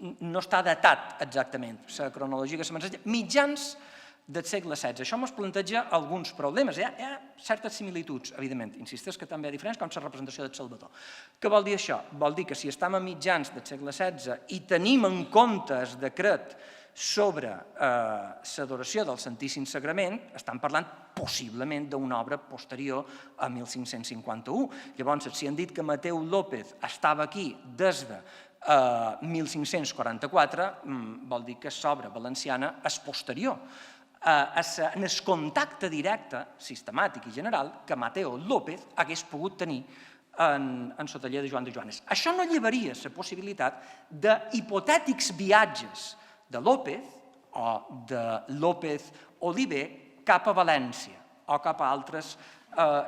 no està datat exactament, la cronologia que se m'ensenya, mitjans del segle XVI. Això ens planteja alguns problemes. Hi ha certes similituds, evidentment, insisteix que també hi ha diferents, com la representació del Salvador. Què vol dir això? Vol dir que si estem a mitjans del segle XVI i tenim en compte el decret sobre l'adoració del Santíssim Sagrament, estan parlant possiblement d'una obra posterior a 1551. Llavors, si han dit que Mateu López estava aquí des de 1544, vol dir que l'obra valenciana és posterior en el contacte directe, sistemàtic i general, que Mateu López hagués pogut tenir en el taller de Joan de Joanes. Això no llevaria la possibilitat d'hipotètics viatges de López o de López Oliver cap a València o cap a altres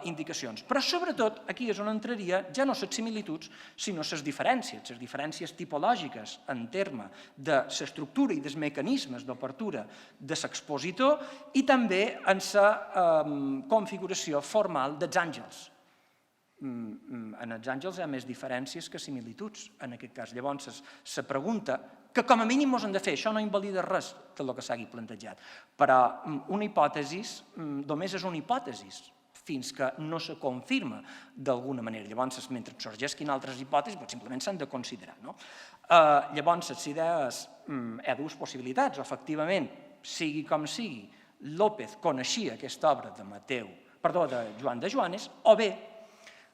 indicacions. Però sobretot aquí és on entraria ja no les similituds, sinó les diferències tipològiques en terme de l'estructura i dels mecanismes d'obertura de l'expositor i també en la configuració formal dels àngels. En els àngels hi ha més diferències que similituds, en aquest cas. Llavors, la pregunta que com a mínim ens hem de fer, això no invalida res del que s'hagi plantejat, però una hipòtesi només és una hipòtesi, fins que no se confirma d'alguna manera. Llavors, mentre sorgesquin altres hipòtesis, simplement s'han de considerar. Llavors, les idees, hi ha dues possibilitats. Efectivament, sigui com sigui, López coneixia aquesta obra de Joan de Joanes, o bé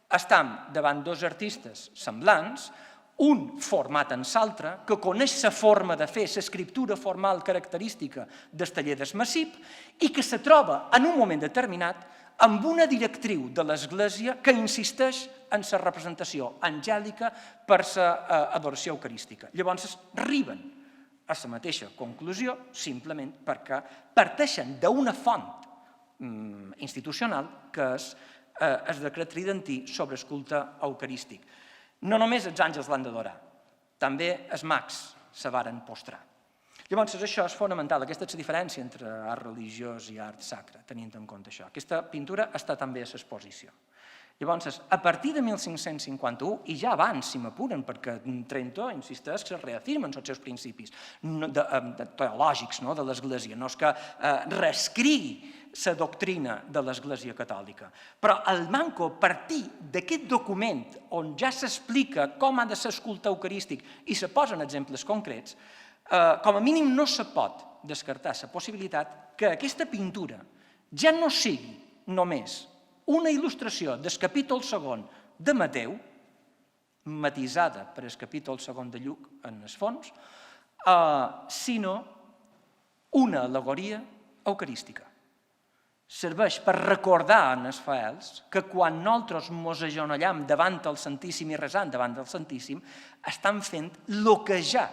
estem davant dos artistes semblants, un format en l'altre, que coneix la forma de fer, l'escriptura formal característica del taller d'Esmassip i que se troba en un moment determinat amb una directriu de l'Església que insisteix en la representació angèlica per l'adoració eucarística. Llavors arriben a la mateixa conclusió simplement perquè parteixen d'una font institucional que és el decret tridentí sobre el culte eucarístic. No només els àngels l'han d'adorar, també els mags se varen postrar. Llavors, això és fonamental, aquesta és la diferència entre art religiós i art sacre, tenint en compte això. Aquesta pintura està també a l'exposició. Llavors, a partir de 1551, i ja abans, si m'apuren, perquè Trento insisteix que es reafirmen els seus principis teològics de l'Església, no és que reescrigui la doctrina de l'Església catòlica. Però el manco, a partir d'aquest document on ja s'explica com ha de ser el culte eucarístic i se posen exemples concrets, com a mínim no se pot descartar la possibilitat que aquesta pintura ja no sigui només una il·lustració del capítol segon de Mateu, matisada per el capítol segon de Lluc en el fons, sinó una al·legoria eucarística. Serveix per recordar als fiels que quan nosaltres mos agenollam davant el Santíssim i resant davant del Santíssim, estan fent el que ja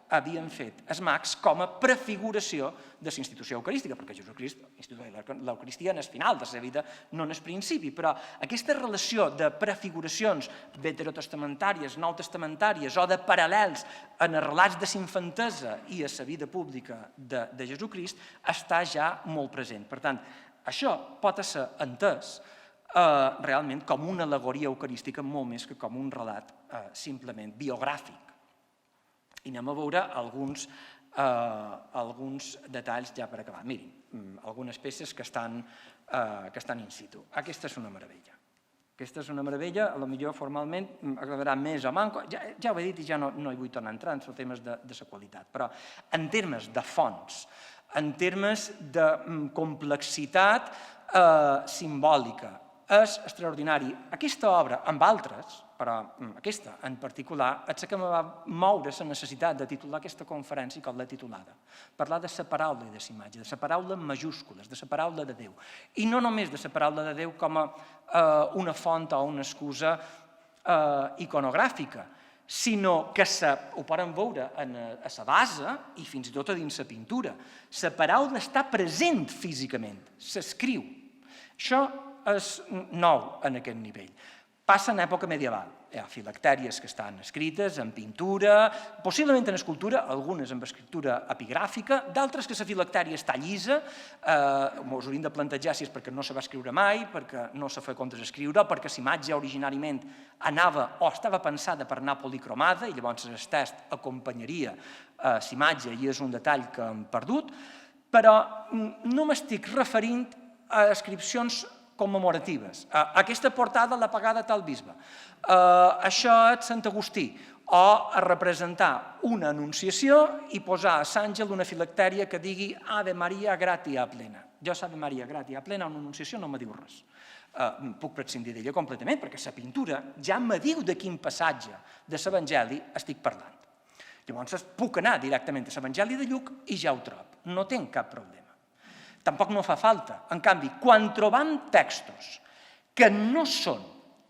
havien fet els mags com a prefiguració de la institució eucarística, perquè Jesucrist institueix l'Eucaristia en el final de la vida, no en el principi, però aquesta relació de prefiguracions veterotestamentàries, noutestamentàries o de paral·lels en els relats de la infantesa i a la vida pública de Jesucrist està ja molt present. Per tant, això pot ser entès realment com una al·legoria eucarística molt més que com un relat simplement biogràfic. I anem a veure alguns detalls ja per acabar. Mirin, algunes peces que estan in situ. Aquesta és una meravella. Aquesta és una meravella, potser formalment agradarà més o manco. Ja ho he dit i ja no hi vull tornar a entrar en els temes de la qualitat, però en termes de fons, en termes de complexitat simbòlica, és extraordinari. Aquesta obra, amb altres, però aquesta en particular, és que em va moure la necessitat de titular aquesta conferència com l'he titulada. Parlar de la paraula i de la imatge, de la paraula en majúscules, de la paraula de Déu. I no només de la paraula de Déu com una font o una excusa iconogràfica, sinó que ho poden veure a la base i fins i tot a dins la pintura. La paraula està present físicament, s'escriu. Això és nou en aquest nivell. Passa en època medieval. Hi ha filactèries que estan escrites en pintura, possiblement en escultura, algunes amb escriptura epigràfica, d'altres que la filactèria està llisa, ens hauríem de plantejar si és perquè no se va escriure mai, perquè no se fa comptes escriure, perquè la imatge originàriament anava o estava pensada per anar policromada i llavors el text acompanyaria la imatge i és un detall que hem perdut, però no m'estic referint a inscripcions commemoratives. Aquesta portada l'ha pagada tal bisbe. Això és Sant Agustí. O a representar una anunciació i posar a l'àngel una filactèria que digui Ave Maria gratia plena. Jo Ave Maria gratia plena, una anunciació no me diu res. Puc prescindir d'ella completament perquè la pintura ja me diu de quin passatge de l'Evangeli estic parlant. Llavors puc anar directament a l'Evangeli de Lluc i ja ho trobo. No tinc cap problema. Tampoc no fa falta. En canvi, quan trobam textos que no són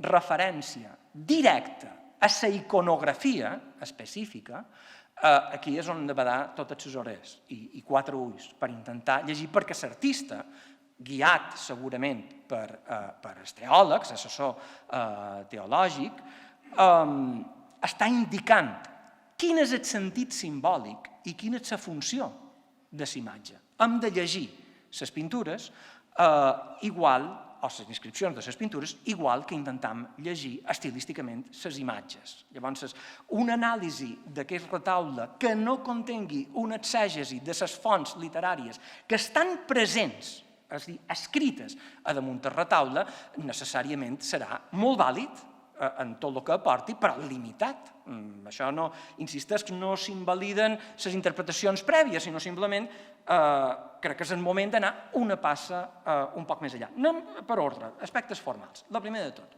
referència directa a la iconografia específica, aquí és on he de badar totes les orelles i quatre ulls per intentar llegir, perquè l'artista, guiat segurament per els teòlegs, assessor teològic, està indicant quin és el sentit simbòlic i quina és la funció de la imatge. Hem de llegir les pintures igual, o les inscripcions de les pintures, igual que intentam llegir estilísticament les imatges. Llavors, una anàlisi d'aquest retaule que no contengui una exègesi de les fonts literàries que estan presents, és a dir, escrites a damunt del retaule, necessàriament serà molt vàlid en tot el que aporti, però limitat. Això no, insisteix, no s'invaliden les interpretacions prèvies, sinó simplement crec que és el moment d'anar una passa un poc més enllà. Anem per ordre, aspectes formals. La primera de tot,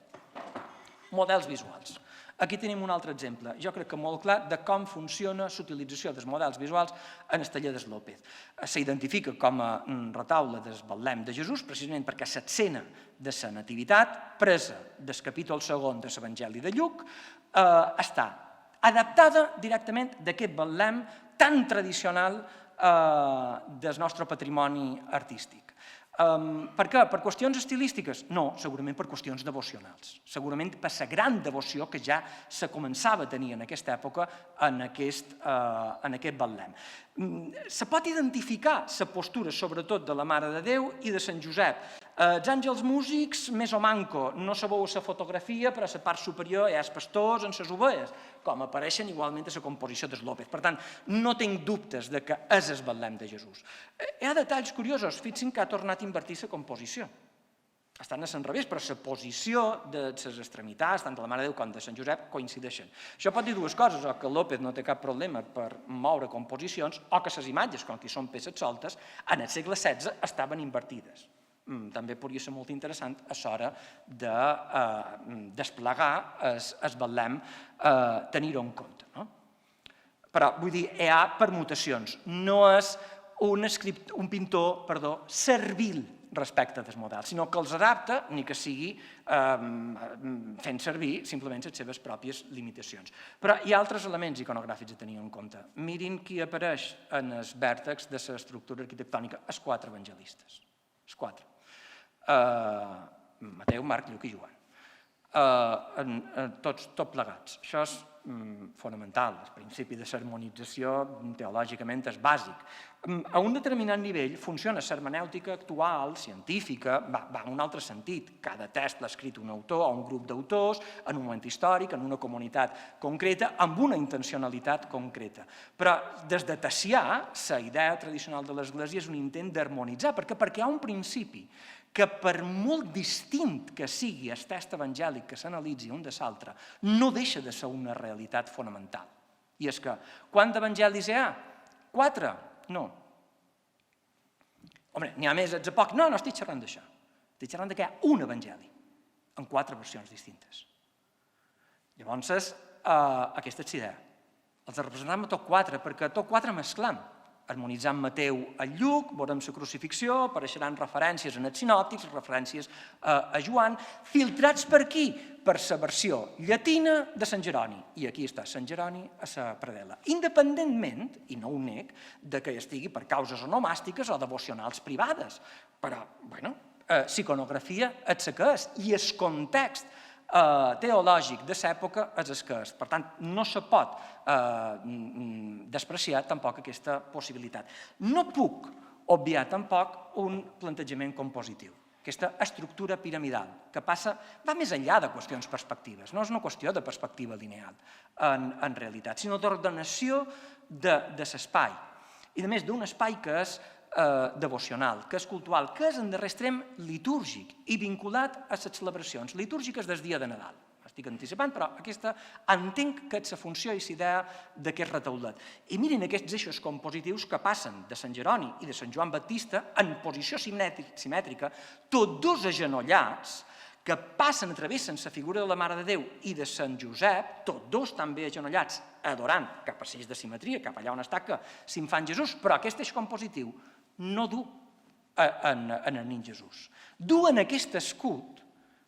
models visuals. Aquí tenim un altre exemple, jo crec que molt clar, de com funciona l'utilització dels models visuals en el taller de López. S'identifica com a retaule del Betlem de Jesús, precisament perquè l'escena de la Nativitat, presa del capítol 2 de l'Evangeli de Lluc, està adaptada directament d'aquest Betlem tan tradicional del nostre patrimoni artístic. Per què? Per qüestions estilístiques? No, segurament per qüestions devocionals. Segurament per la gran devoció que ja se començava a tenir en aquesta època en aquest Betlem. Se pot identificar la postura, sobretot, de la Mare de Déu i de Sant Josep. Els àngels músics, més o manco, no sabeu la fotografia, però a la part superior hi ha els pastors en les ovelles, com apareixen igualment a la composició de López. Per tant, no tinc dubtes de que és el Betlem de Jesús. Hi ha detalls curiosos, fixin que ha tornat a invertir la composició. Estan a l'enrevés, però la posició de les extremitats, tant de la Mare de Déu com de Sant Josep, coincideixen. Això pot dir dues coses, o que López no té cap problema per moure composicions, o que les imatges, com que són peces soltes, en el segle XVI estaven invertides. També podria ser molt interessant a l'hora de desplegar el Betlem, tenir-ho en compte. Però, vull dir, hi ha permutacions. No és un pintor servil respecte dels models, sinó que els adapta, ni que sigui fent servir simplement les seves pròpies limitacions. Però hi ha altres elements iconogràfics a tenir en compte. Mirin qui apareix en els vèrtexs de l'estructura arquitectònica, els 4 evangelistes. Els 4. Mateu, Marc, Lluc i Joan. Tots plegats. Això és fonamental. El principi de sermonització teològicament és bàsic. A un determinat nivell funciona l'hermenèutica actual, científica, va en un altre sentit. Cada text l'ha escrit un autor o un grup d'autors, en un moment històric, en una comunitat concreta, amb una intencionalitat concreta. Però des de Tacià, la idea tradicional de l'Església és un intent d'harmonitzar, perquè hi ha un principi que per molt distint que sigui el text evangèlic que s'analitzi un de l'altre, no deixa de ser una realitat fonamental. I és que, quants evangelis hi ha? 4? No. Home, n'hi ha més, ets a poc. No estic xerrant d'això. Estic xerrant que hi ha un evangeli, en 4 versions distintes. Llavors, aquesta és l'idea. Els representem a tot 4, perquè a tot 4 mesclam. Harmonitzant Mateu a Lluc, veurem la crucifixió, apareixeran referències en els sinòptics, referències a Joan, filtrats per qui? Per la versió llatina de Sant Jeroni. I aquí està Sant Jeroni a la predel·la. Independentment, i no ho nec, que estigui per causes onomàstiques o devocionals privades. Però, bueno, l'iconografia és el que és, i el context teològic de l'època és el que és. Per tant, no se pot despreciar tampoc aquesta possibilitat. No puc obviar tampoc un plantejament compositiu, aquesta estructura piramidal, que va més enllà de qüestions perspectives. No és una qüestió de perspectiva lineal, en realitat, sinó d'ordenació de l'espai. I, a més, d'un espai que és devocional, que és cultural, que és en darrer extrem litúrgic i vinculat a les celebracions litúrgiques del dia de Nadal. Estic anticipant, però aquesta entenc que és la funció i la idea d'aquest retaulet. I mirin aquests eixos compositius que passen de Sant Jeroni i de Sant Joan Baptista en posició simètrica, tots dos agenollats, que passen a través de la figura de la Mare de Déu i de Sant Josep, tots dos també agenollats, adorant cap a l'eix de simetria, cap allà on està l'infant Jesús, però aquest eix compositiu no du en el nin Jesús. Du en aquest escut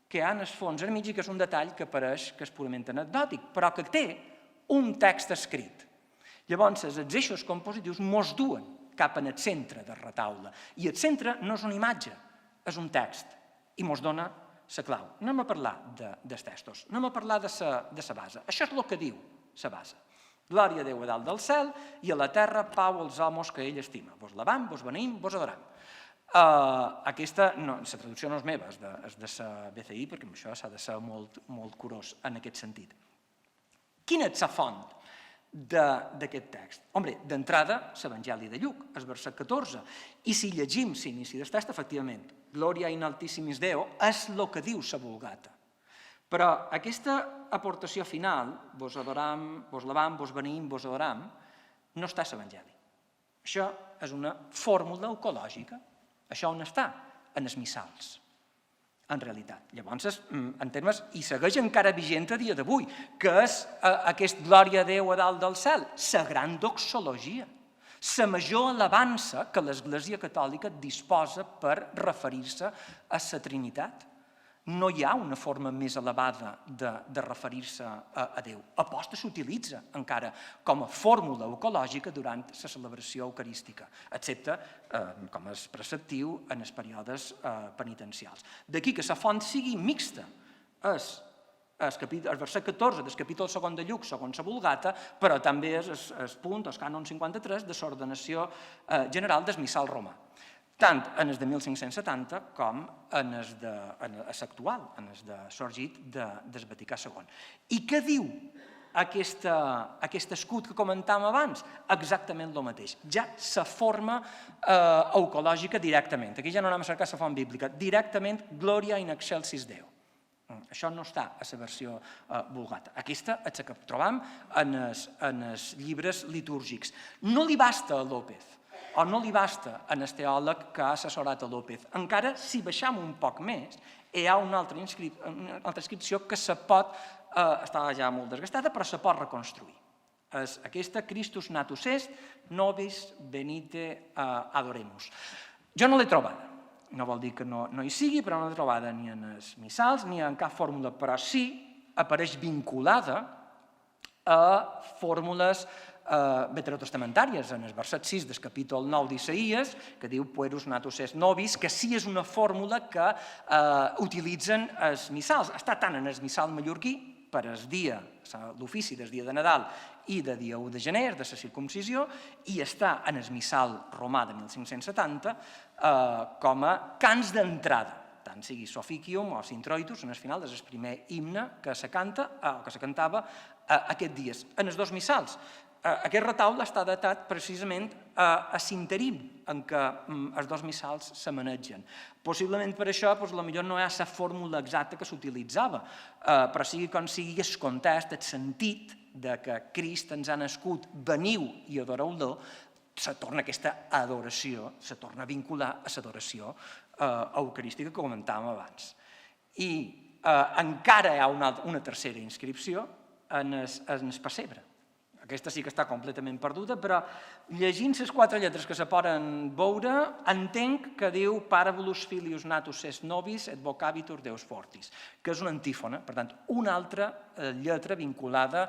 que hi ha en el fons enmig i que és un detall que pareix que és purament anecdòtic, però que té un text escrit. Llavors, els eixos compositius mos duen cap en el centre del retaule. I el centre no és una imatge, és un text, i mos dona la clau. Anem a parlar dels textos, anem a parlar de la base. Això és el que diu la base. Glòria a Déu a dalt del cel i a la terra pau als homes que ell estima. Vos lavam, vos beneïm, vos adoram. Aquesta, la traducció no és meva, és de la BCI, perquè amb això s'ha de ser molt curós en aquest sentit. Quina és la font d'aquest text? Home, d'entrada, l'Evangeli de Lluc, el verset 14. I si llegim l'inici del text, efectivament, Glòria in altissimis Deo és el que diu la Vulgata. Però aquesta aportació final, vos adoram, vos lavam, vos beneïm, vos adoram, no està a l'Evangeli. Això és una fórmula ecològica. Això on està? En els missals, en realitat. Llavors, en termes, i segueix encara vigent a dia d'avui, que és aquest glòria a Déu a dalt del cel, la gran doxologia, la major alabança que l'Església Catòlica disposa per referir-se a la Trinitat. No hi ha una forma més elevada de referir-se a Déu. Aposta s'utilitza encara com a fórmula ecològica durant la celebració eucarística, excepte com és preceptiu en els períodes penitencials. D'aquí que la font sigui mixta. És el verset 14 del capítol 2 de Lluc, segons la Vulgata, però també és el punt, el cànon 53, de l'ordenació general del missal romà. Tant en el de 1570 com en l'actual, en el de sorgit del Vaticà II. I què diu aquest escut que comentàvem abans? Exactament el mateix. Ja la forma ecològica directament. Aquí ja no anem a cercar la font bíblica. Directament, Gloria in excelsis Deo. Això no està a la versió Vulgata. Aquesta és la que trobam en els llibres litúrgics. No li basta a López, o no li basta en el teòleg que ha assessorat a López. Encara, si baixam un poc més, hi ha una altra inscripció que se pot, està ja molt desgastada, però se pot reconstruir. És aquesta Christus natus est, nobis venite adoremus. Jo no l'he trobada. No vol dir que no hi sigui, però no l'he trobada ni en els missals ni en cap fórmula, però sí apareix vinculada a fórmules veterotestamentàries, en el verset 6 del capítol 9 d'Isaïes, que diu Puerus natus est nobis, que sí és una fórmula que utilitzen els missals. Està tant en el missal mallorquí, per el dia, l'ofici del dia de Nadal i de dia 1 de gener, de la circumcisió, i està en el missal romà de 1570 com a cants d'entrada, tant sigui Soficium o Sintroitus, en el final és el primer himne que se canta o que se cantava aquests dies. En els dos missals, aquest retaule està datat precisament a l'interim en què els dos missals se manegen. Possiblement per això potser no hi ha la fórmula exacta que s'utilitzava, però sigui com sigui el context, el sentit de que Crist ens ha nascut, veniu i adoreu-lo, se torna aquesta adoració, se torna a vincular a l'adoració eucarística que comentàvem abans. I encara hi ha una tercera inscripció en el pessebre. Aquesta sí que està completament perduda, però llegint les 4 lletres que se poden veure, entenc que diu Parabulus filius natus est nobis et vocabitur Deus fortis, que és una antífona, per tant, una altra lletra vinculada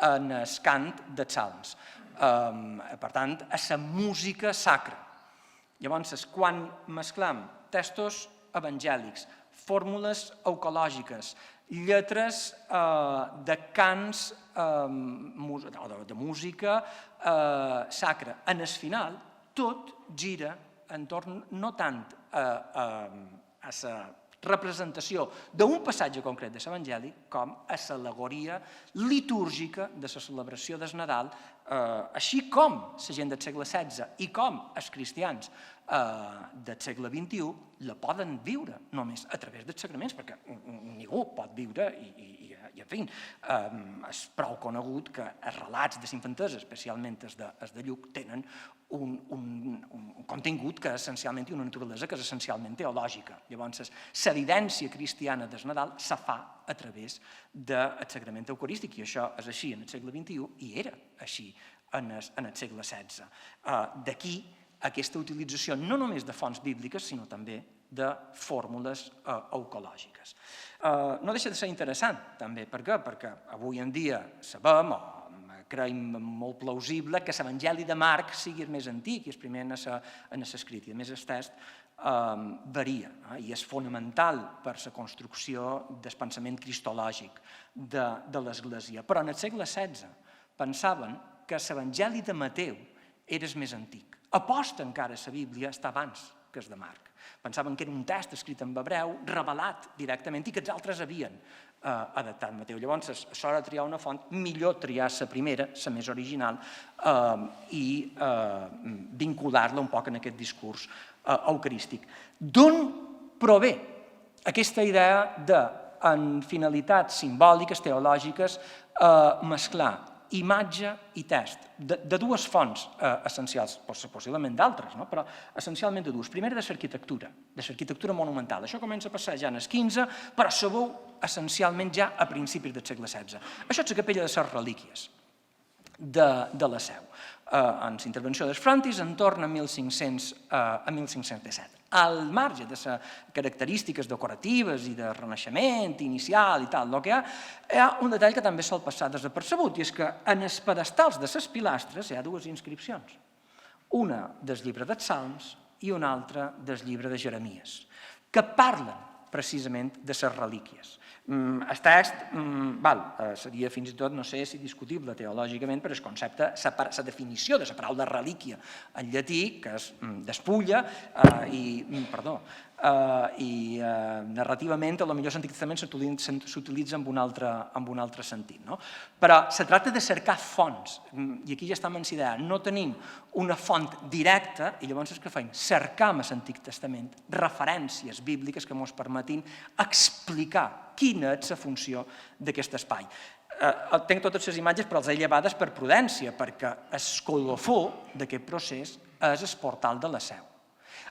en el cant dels salms. Per tant, a la música sacra. Llavors, quan mesclam textos evangèlics, fórmules ecològiques, lletres de cants de música sacra. En el final, tot gira entorn no tant a la representació d'un passatge concret de l'Evangeli com a l'al·legoria litúrgica de la celebració del Nadal, així com la gent del segle XVI i com els cristians del segle XXI la poden viure només a través dels sagraments, perquè ningú pot viure i en fi, és prou conegut que els relats de l'infantesa, especialment els de Lluc, tenen un contingut que essencialment té una naturalesa que és essencialment teològica. Llavors, l'evidència cristiana del Nadal se fa a través del sagrament eucarístic, i això és així en el segle XXI i era així en el segle XVI. D'aquí aquesta utilització no només de fonts bíbliques, sinó també de fórmules ecològiques. No deixa de ser interessant, també. Per què? Perquè avui en dia sabem, o creiem molt plausible, que l'Evangeli de Marc sigui el més antic i el primer en ser escrit, i a més el text varia, i és fonamental per la construcció del pensament cristològic de l'Església. Però en el segle XVI pensaven que l'Evangeli de Mateu era el més antic. Aposta encara la Bíblia està abans que el de Marc. Pensaven que era un text escrit en hebreu, revelat directament, i que els altres havien adaptat Mateu. Llavors, a l'hora de triar una font, millor triar la primera, la més original, i vincular-la un poc en aquest discurs eucarístic. D'on prové aquesta idea de amb finalitats simbòliques, teològiques, mesclar imatge i text, de dues fonts essencials, possiblement d'altres, però essencialment de dues. Primera, de l'arquitectura monumental. Això comença a passar ja en el XV, però se veu essencialment ja a principis del segle XVI. Això és la capella de les relíquies de la Seu, en la intervenció dels Frontis entorn a 1517. Al marge de les característiques decoratives i de renaixement inicial i tal, hi ha un detall que també sol passar desapercebut, i és que en els pedestals de les pilastres hi ha dues inscripcions. Una del llibre dels Salms i una altra del llibre de Jeremies, que parlen precisament de les relíquies. El text seria fins i tot, no sé si discutible teològicament, però el concepte, la definició de la paraula relíquia en llatí, que és despulla, i narrativament, a lo millor l'Antic Testament s'utilitza en un altre sentit. Però se tracta de cercar fonts, i aquí ja està amb la idea, no tenim una font directa, i llavors el que fem? Cercar en l'Antic Testament referències bíbliques que ens permetin explicar quina és la funció d'aquest espai. Tenc totes les imatges, però les he llevades per prudència, perquè el colofó d'aquest procés és el portal de la Seu,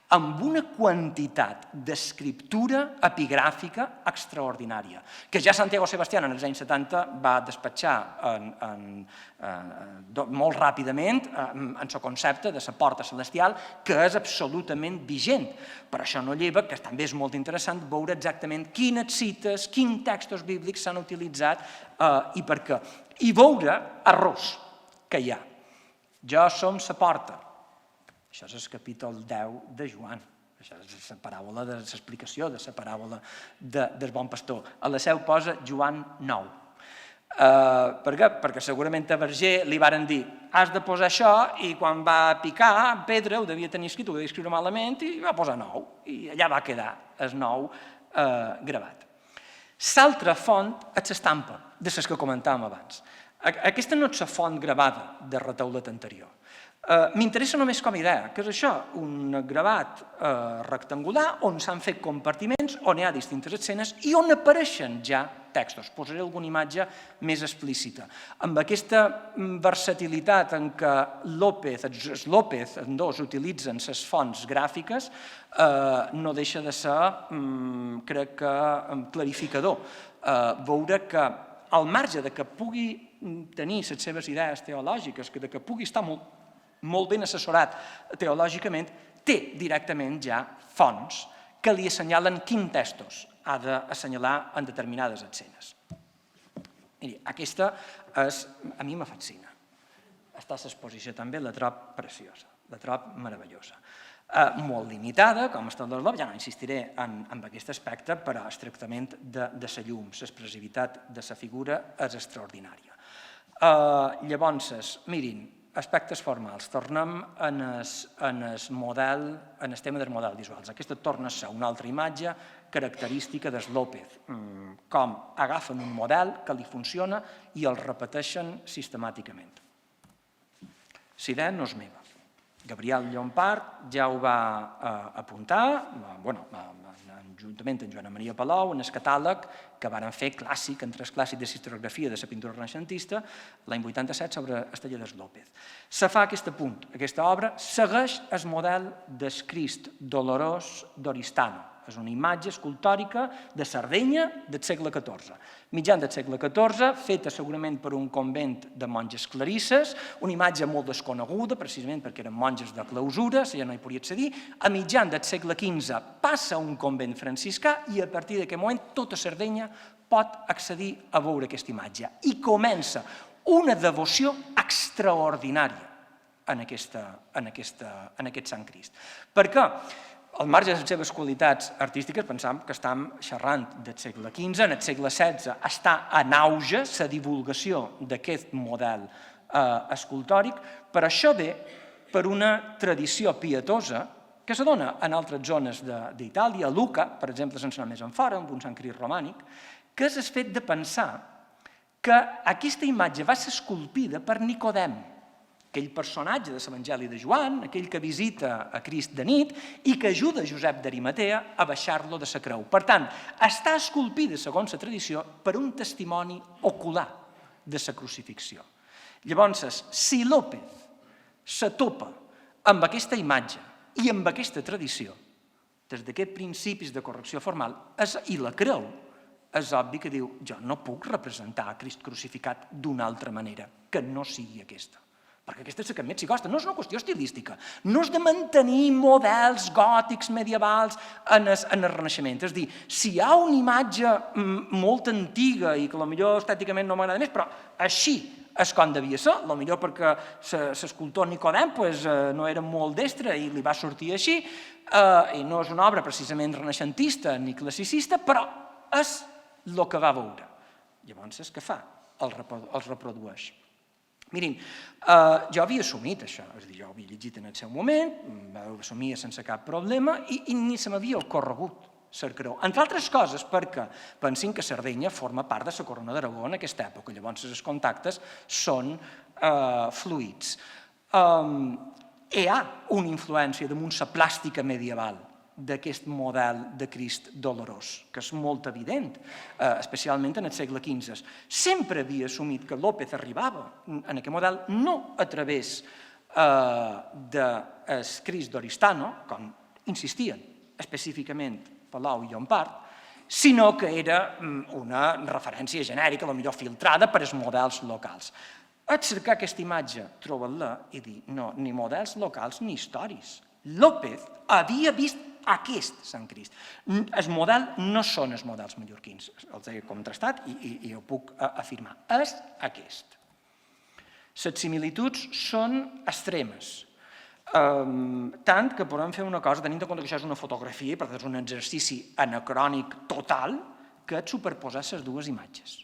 amb una quantitat d'escriptura epigràfica extraordinària, que ja Santiago Sebastián en els anys 70 va despatxar molt ràpidament en el concepte de la porta celestial, que és absolutament vigent. Per això no lleva, que també és molt interessant, veure exactament quines cites, quins textos bíblics s'han utilitzat i per què. I veure errors que hi ha. Jo som la porta. Això és el capítol 10 de Joan. Això és la paràbola de l'explicació de la paràbola del bon pastor. A la Seu posa Joan 9. Per què? Perquè segurament a Verger li varen dir has de posar això, i quan va picar en pedra ho devia tenir escrit, ho devia escriure malament, i va posar 9. I allà va quedar el 9 gravat. L'altra font és l'estampa, de les que comentàvem abans. Aquesta no és la font gravada del retaulet anterior. M'interessa només com a idea, que és això, un gravat rectangular on s'han fet compartiments, on hi ha distintes escenes i on apareixen ja textos. Posaré alguna imatge més explícita. Amb aquesta versatilitat en què López, ambdós utilitzen les fonts gràfiques, no deixa de ser, crec que, clarificador. Veure que al marge de que pugui tenir les seves idees teològiques, de que pugui estar molt ben assessorat teològicament, té directament ja fonts que li assenyalen quins textos ha d'assenyalar en determinades escenes. Miri, aquesta a mi me fascina. Està a l'exposició també, la trob preciosa, la trob meravellosa. Molt limitada, com està el del Lob, ja no insistiré en aquest aspecte, però el tractament de la llum, l'expressivitat de la figura és extraordinària. Llavors, mirin, aspectes formals. Tornem en el tema dels models visuals. Aquesta torna a ser una altra imatge característica del López, com agafen un model que li funciona i el repeteixen sistemàticament. La idea no és meva. Gabriel Llompart ja ho va apuntar, juntament amb Joana Maria Palou, en el catàleg que varen fer clàssic, entre els clàssics de historiografia de la pintura renaixentista, l'any 87 sobre el taller del López. Se fa aquest apunt. Aquesta obra segueix el model del Crist dolorós d'Oristano. És una imatge escultòrica de Sardenya del segle XIV. Mitjan del segle XIV, feta segurament per un convent de monges clarisses, una imatge molt desconeguda, precisament perquè eren monges de clausura, ja no hi podia accedir. A mitjan del segle XV passa a un convent franciscà i a partir d'aquest moment tota Sardenya pot accedir a veure aquesta imatge. I comença una devoció extraordinària en aquest Sant Crist. Per què? Al marge de les seves qualitats artístiques, pensam que estem xerrant del segle XV, en el segle XVI està en auge la divulgació d'aquest model escultòric, però això ve per una tradició pietosa que se dona en altres zones d'Itàlia, a Lucca, per exemple, sense anar més enfora, amb un Sant Crist romànic, que és el fet de pensar que aquesta imatge va ser esculpida per Nicodem. aquell personatge de l'Evangeli de Joan, aquell que visita a Crist de nit i que ajuda Josep d'Arimatea a baixar-lo de la creu. Per tant, està esculpida, segons la tradició, per un testimoni ocular de la crucifixió. Llavors, si López s'atopa amb aquesta imatge i amb aquesta tradició, des d'aquests principis de correcció formal, i la creu, és obvi que diu, jo no puc representar a Crist crucificat d'una altra manera, que no sigui aquesta. Perquè aquesta és la que més s'hi costa. No és una qüestió estilística. No és de mantenir models gòtics medievals en el Renaixement. És a dir, si hi ha una imatge molt antiga i que potser estèticament no m'agrada més, però així és com devia ser, potser perquè l'escultor Nicodem no era molt destre i li va sortir així, i no és una obra precisament renaixentista ni classicista, però és el que va veure. Llavors, què fa? Els reprodueix. Mirin, jo havia assumit això, és a dir, jo ho havia llegit en el seu moment, ho assumia sense cap problema i ni se m'havia ocorregut la creu. Entre altres coses perquè pensin que Sardenya forma part de la corona d'Aragó en aquesta època, llavors els contactes són fluids. Hi ha una influència damunt la plàstica medieval d'aquest model de Crist dolorós, que és molt evident, especialment en el segle XV. Sempre havia assumit que López arribava en aquest model no a través del Crist d'Oristano, com insistien específicament Palau i Llompart, sinó que era una referència genèrica, potser filtrada per als models locals. Vaig cercar aquesta imatge, trobar-la i dir, no, ni models locals ni històrics. López havia vist aquest Sant Crist. El model no són els models mallorquins, els he contrastat i ho puc afirmar. És aquest. Les similituds són extremes, tant que podem fer una cosa, tenint en compte que això és una fotografia i per tant és un exercici anacrònic total, que és superposar les dues imatges.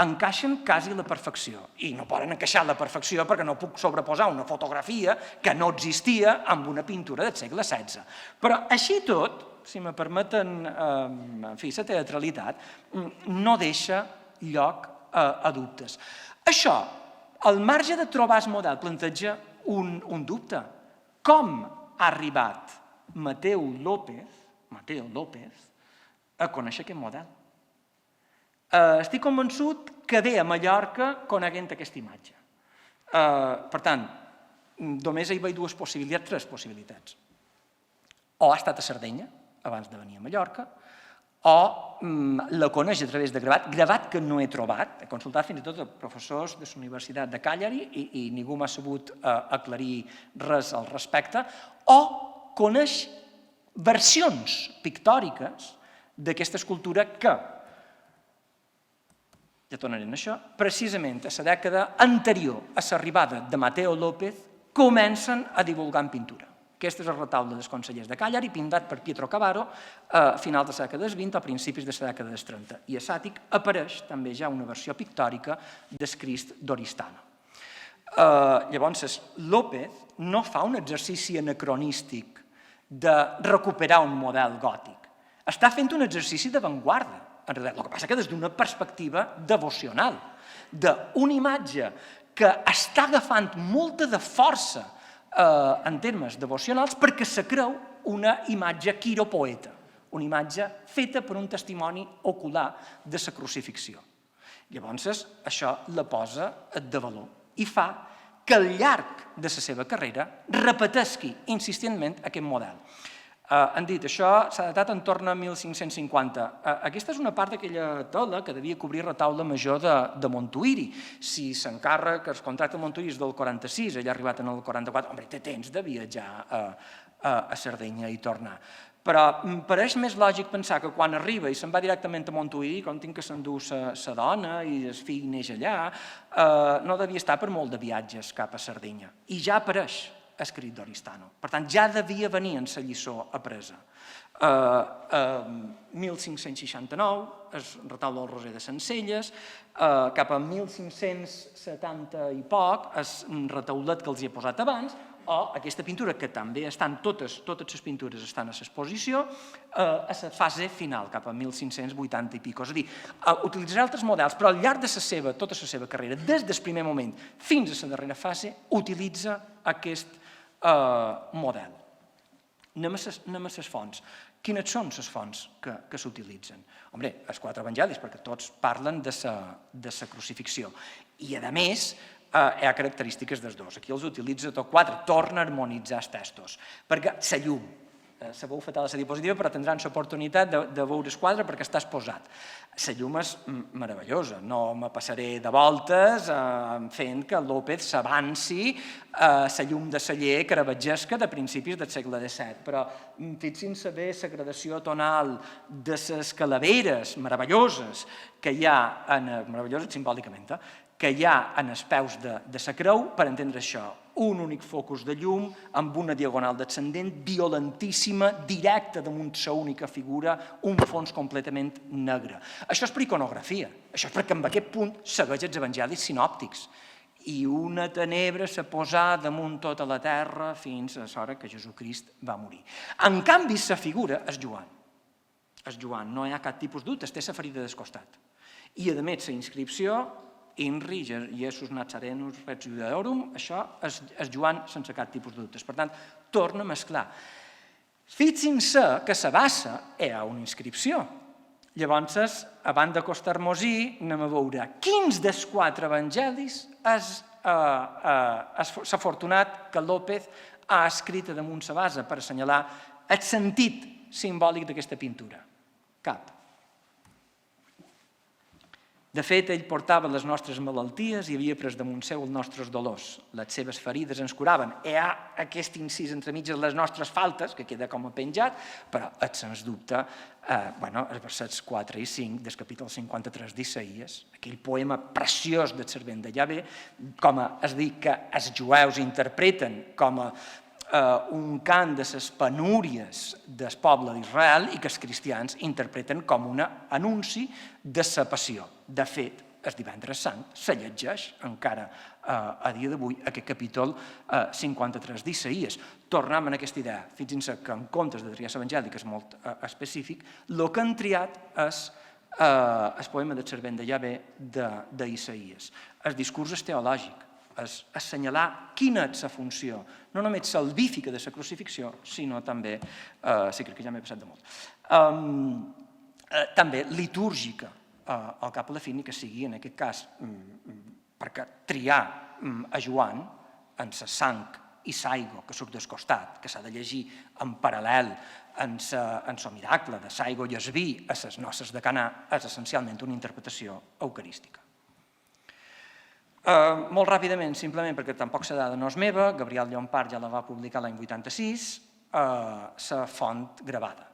Encaixen quasi a la perfecció, i no poden encaixar a la perfecció perquè no puc sobreposar una fotografia que no existia amb una pintura del segle XVI. Però així tot, si me permeten, en fi, la teatralitat, no deixa lloc a dubtes. Això, al marge de trobar el model, planteja un dubte. Com ha arribat Mateu López a conèixer aquest model? Estic convençut que ve a Mallorca coneguent aquesta imatge. Per tant, només hi veig tres possibilitats. O ha estat a Sardenya, abans de venir a Mallorca, o la coneix a través de gravat que no he trobat, he consultat fins i tot a professors de la Universitat de Cagliari i ningú m'ha sabut aclarir res al respecte, o coneix versions pictòriques d'aquesta escultura que, ja tornaré a això, precisament a la dècada anterior a l'arribada de Mateu López comencen a divulgar en pintura. Aquest és el retaule dels consellers de Cagliari, pintat per Pietro Cavaro a finals de la dècada dels 20 o principis de la dècada dels 30. I a Sàtic apareix també ja una versió pictòrica del Crist d'Oristano. Llavors, López no fa un exercici anacronístic de recuperar un model gòtic. Està fent un exercici d'avantguarda. El que passa que des d'una perspectiva devocional, d'una imatge que està agafant molta de força en termes devocionals perquè se creu una imatge quiropoeta, una imatge feta per un testimoni ocular de la crucifixió. Llavors, això la posa de valor i fa que al llarg de la seva carrera repetesqui insistentment aquest model. Han dit, això s'ha datat entorn a 1550. Aquesta és una part d'aquella tela que devia cobrir retaule major de Montuïri. Si s'encarrega que el contracte de Montuïri és del 46, ell ha arribat en el 44, home, té temps de viatjar a Sardenya i tornar. Però em pareix més lògic pensar que quan arriba i se'n va directament a Montuïri, com tinc que s'endú sa dona i el fill neix allà, no devia estar per molt de viatges cap a Sardenya. I ja apareix escrit d'Oristano. Per tant, ja devia venir en la lliçó apresa. 1569, el retaule del Roser de Sencelles, cap a 1570 i poc, el retaulet que els hi he posat abans, o aquesta pintura, que també estan totes les pintures estan a l'exposició, a la fase final, cap a 1580 i pico. És a dir, utilitzarà altres models, però al llarg de tota la seva carrera, des del primer moment fins a la darrera fase, utilitza aquest model. Anem a les fonts. Quines són les fonts que s'utilitzen? Home, els 4 evangelis, perquè tots parlen de la crucifixió. I, a més, hi ha característiques dels dos. Aquí els utilitza tots 4, torna a harmonitzar els textos. Perquè la llum, sabeu fatal a la diapositiva, però tindran l'oportunitat de veure els quadres perquè està exposat. La llum és meravellosa, no me passaré de voltes fent que López s'avanci a la llum de celler carabatgesca de principis del segle XVII, però fixin-se bé la gradació tonal de les calaveres meravelloses que hi ha, meravelloses simbòlicament, que hi ha en els peus de la creu, per entendre això, un únic focus de llum amb una diagonal descendent violentíssima, directa damunt la única figura, un fons completament negre. Això és per iconografia, això és perquè en aquest punt segueix els evangelis sinòptics. I una tenebra s'ha posat damunt tota la terra fins a l'hora que Jesucrist va morir. En canvi, la figura és Joan. És Joan, no hi ha cap tipus de dubte, té la ferida del costat. I, a més, la inscripció Inri, Jesus Nazarenus, Rex Judaeorum, això és Joan sense cap tipus de dubtes. Per tant, torna a mesclar. Fixin-se que la bassa hi ha una inscripció. Llavors, abans d'acostar-nos-hi, anem a veure quins dels 4 evangelis s'ha afortunat que López ha escrit damunt la bassa per assenyalar el sentit simbòlic d'aquesta pintura. Cap. De fet, ell portava les nostres malalties i havia pres damunt seu els nostres dolors. Les seves ferides ens curaven. Hi ha aquest incís entre mitges les nostres faltes, que queda com a penjat, però, sens dubte, els versets 4 i 5 del capítol 53 d'Isaïes, aquell poema preciós del servent de Yahvé, com es diu que els jueus interpreten com a un cant de les penúries del poble d'Israel i que els cristians interpreten com un anunci de la passió. De fet, el divendres sant se llegeix encara a dia d'avui aquest capítol 53 d'Isaïes. Tornem a aquesta idea. Fixin-se que en comptes de triar l'evangeli, que és molt específic, el que han triat és el poema del servent de Yahvé d'Isaïes. El discurs és teològic, és assenyalar quina és la funció, no només salvífica de la crucifixió, sinó també, sí, crec que ja m'he passat de molt, també litúrgica, al cap a la fi, ni que sigui, en aquest cas, perquè triar a Joan en la sang i saigo que surt del costat, que s'ha de llegir en paral·lel en el miracle de saigo i es vi a les noces de Canà, és essencialment una interpretació eucarística. Molt ràpidament, simplement perquè tampoc la dada no és meva, Gabriel Llompart ja la va publicar l'any 86, la font gravada.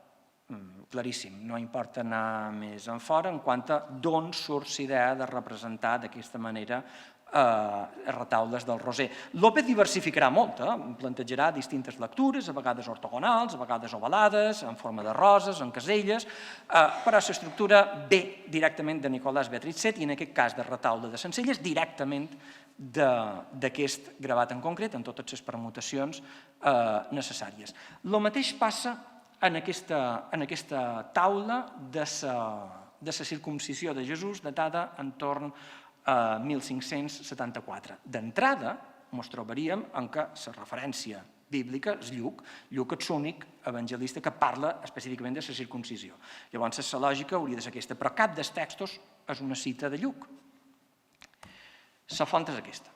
Claríssim, no importa anar més en fora en quant a d'on surt la idea de representar d'aquesta manera retaules del Roser. López diversificarà molt, plantejarà distintes lectures, a vegades ortogonals, a vegades ovalades, en forma de roses, en caselles, però l'estructura ve directament de Nicolás Beatritzet i en aquest cas de retaule de Sencelles directament d'aquest gravat en concret, en totes les permutacions necessàries. El mateix passa en aquesta taula de la circumcisió de Jesús datada entorn a 1574. D'entrada, ens trobaríem en què la referència bíblica és Lluc. Lluc és l'únic evangelista que parla específicament de la circumcisió. Llavors, la lògica hauria de ser aquesta, però cap dels textos és una cita de Lluc. La font és aquesta.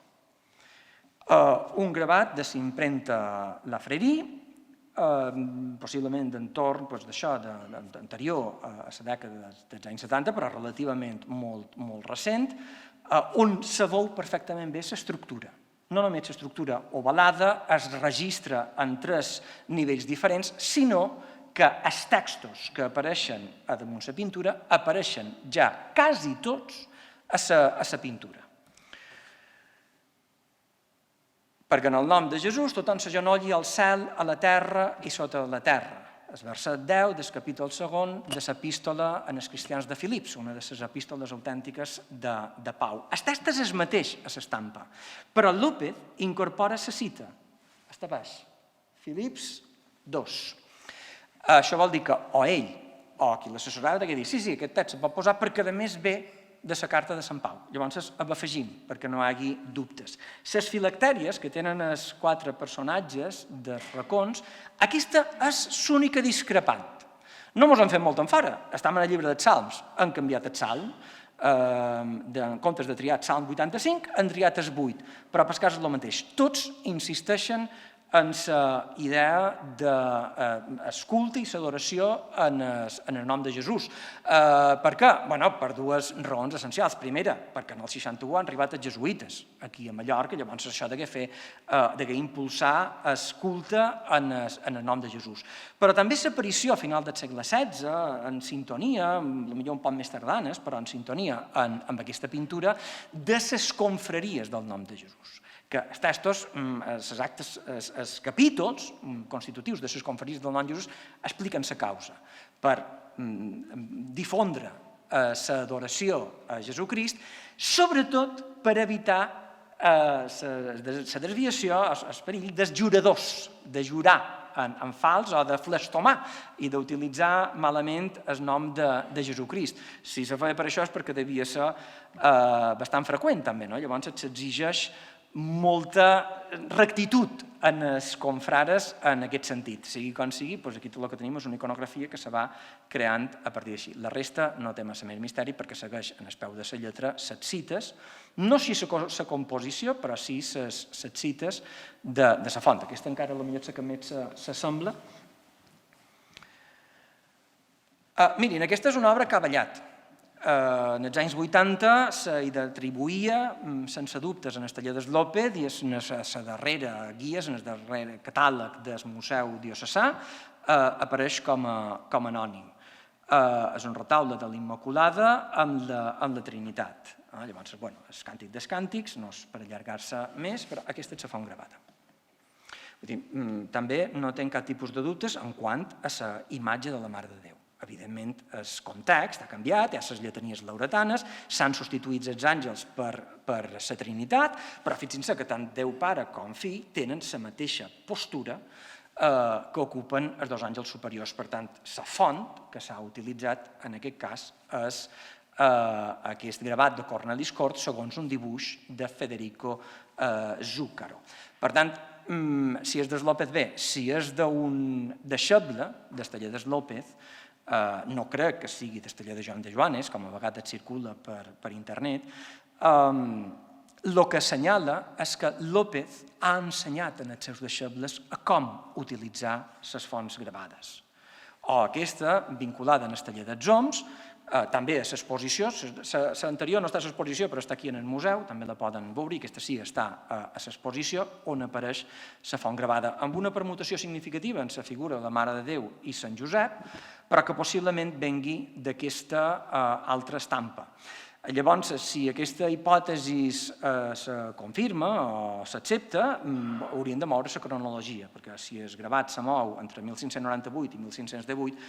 Un gravat de l'impremta La Freirie, possiblement d'entorn d'això, anterior a la dècada dels anys 70, però relativament molt recent, on se veu perfectament bé l'estructura. No només l'estructura ovalada es registra en 3 nivells diferents, sinó que els textos que apareixen a damunt la pintura apareixen ja quasi tots a la pintura. Perquè en el nom de Jesús tothom s'agenolli al cel, a la terra i sota la terra. El verset 10 del capítol 2 de l'epístola als cristians de Filips, una de les epístoles autèntiques de Pau. El text és el mateix a l'estampa, però López incorpora la cita. està baix, Philips 2. Això vol dir que o ell o qui l'assessorava que dir sí, aquest text se pot posar perquè a més ve de la carta de Sant Pau. Llavors ho afegim perquè no hi hagi dubtes. Les filactèries, que tenen els 4 personatges dels racons, aquesta és l'única discrepant. No ens han fet molt en fora. Estem en el llibre dels Salms, han canviat el Salm, en comptes de triar el Salm 85, han triat el 8, però per cas és el mateix. Tots insisteixen en la idea del culte i l'adoració en el nom de Jesús. Per què? Per 2 raons essencials. Primera, perquè en el 61 han arribat els jesuïtes aquí a Mallorca, llavors això de impulsar el culte en el nom de Jesús. Però també l'aparició a final del segle XVI, en sintonia, potser un poc més tardanes, però en sintonia amb aquesta pintura, de les confraries del nom de Jesús, que els textos, els capítols constitutius de les confraries del nom de Jesús expliquen la causa per difondre l'adoració a Jesucrist, sobretot per evitar la desviació, el perill dels juradors, de jurar en fals o de flastomar i d'utilitzar malament el nom de Jesucrist. Si se feia per això és perquè devia ser bastant freqüent també, llavors s'exigeix molta rectitud en els confrares en aquest sentit. Sigui com sigui, aquí tot el que tenim és una iconografia que se va creant a partir d'així. La resta no té massa més misteri perquè segueix en el peu de la lletra les cites, no si la composició, però sí les cites de la font. Aquesta encara potser és la que més s'assembla. Mirin, aquesta és una obra que ha ballat. En els anys 80 se hi atribuïa, sense dubtes, en el taller del López i en la darrera guia, en el darrer catàleg del Museu Diocesà, apareix com a anònim. És un retaule de l'Immaculada amb la Trinitat. Llavors, el càntic dels càntics, no és per allargar-se més, però aquesta és la font gravada. També no tenc cap tipus de dubtes en quant a la imatge de la Mare de Déu. Evidentment, el context ha canviat, hi ha les lletanies lauretanes, s'han substituït els àngels per la Trinitat, però fixin-se que tant Déu Pare com Fill tenen la mateixa postura que ocupen els 2 àngels superiors. Per tant, la font que s'ha utilitzat en aquest cas és aquest gravat de Cornelis Cort segons un dibuix de Federico Zuccaro. Per tant, si és del López bé, si és d'un deixeble del taller del López, no crec que sigui del taller de Joan de Joanes, com a vegades circula per internet, el que assenyala és que López ha ensenyat als seus deixebles a com utilitzar les fonts gravades. O aquesta, vinculada en el taller dels Oms, també a l'exposició, l'anterior no està a l'exposició però està aquí en el museu, també la poden veure, i aquesta sí està a l'exposició, on apareix la font gravada, amb una permutació significativa en la figura de la Mare de Déu i Sant Josep, però que possiblement vengui d'aquesta altra estampa. Llavors, si aquesta hipòtesi se confirma o s'accepta, hauríem de moure la cronologia, perquè si el gravat se mou entre 1598 i 1518,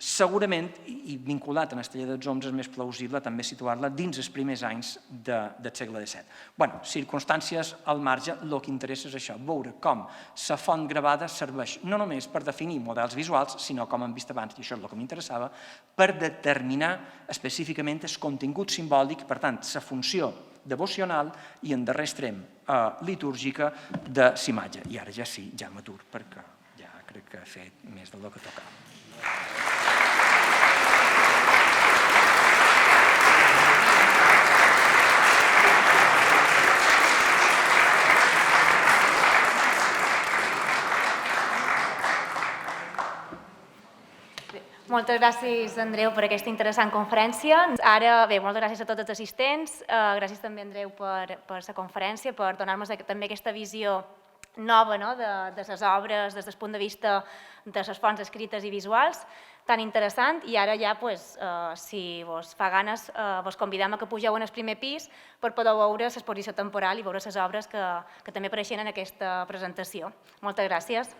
segurament, i vinculat en el taller dels Oms, és més plausible també situar-la dins els primers anys del segle XVII. Circumstàncies al marge, el que interessa és això, veure com la font gravada serveix no només per definir models visuals, sinó, com hem vist abans, i això és el que m'interessava, per determinar específicament el contingut simbòlic, per tant, la funció devocional i, en darrer extrem, litúrgica de l'imatge. I ara ja sí, ja m'atur, perquè ja crec que he fet més del que tocava. Moltes gràcies, Andreu, per aquesta interessant conferència. Ara, bé, moltes gràcies a tots els assistents. Gràcies també, Andreu, per la conferència, per donar-nos també aquesta visió nova de les obres des del punt de vista de les fonts escrites i visuals, tan interessant. I ara ja, si vos fa ganes, vos convidem a que pugeu en el primer pis per poder veure l'exposició temporal i veure les obres que també apareixen en aquesta presentació. Moltes gràcies.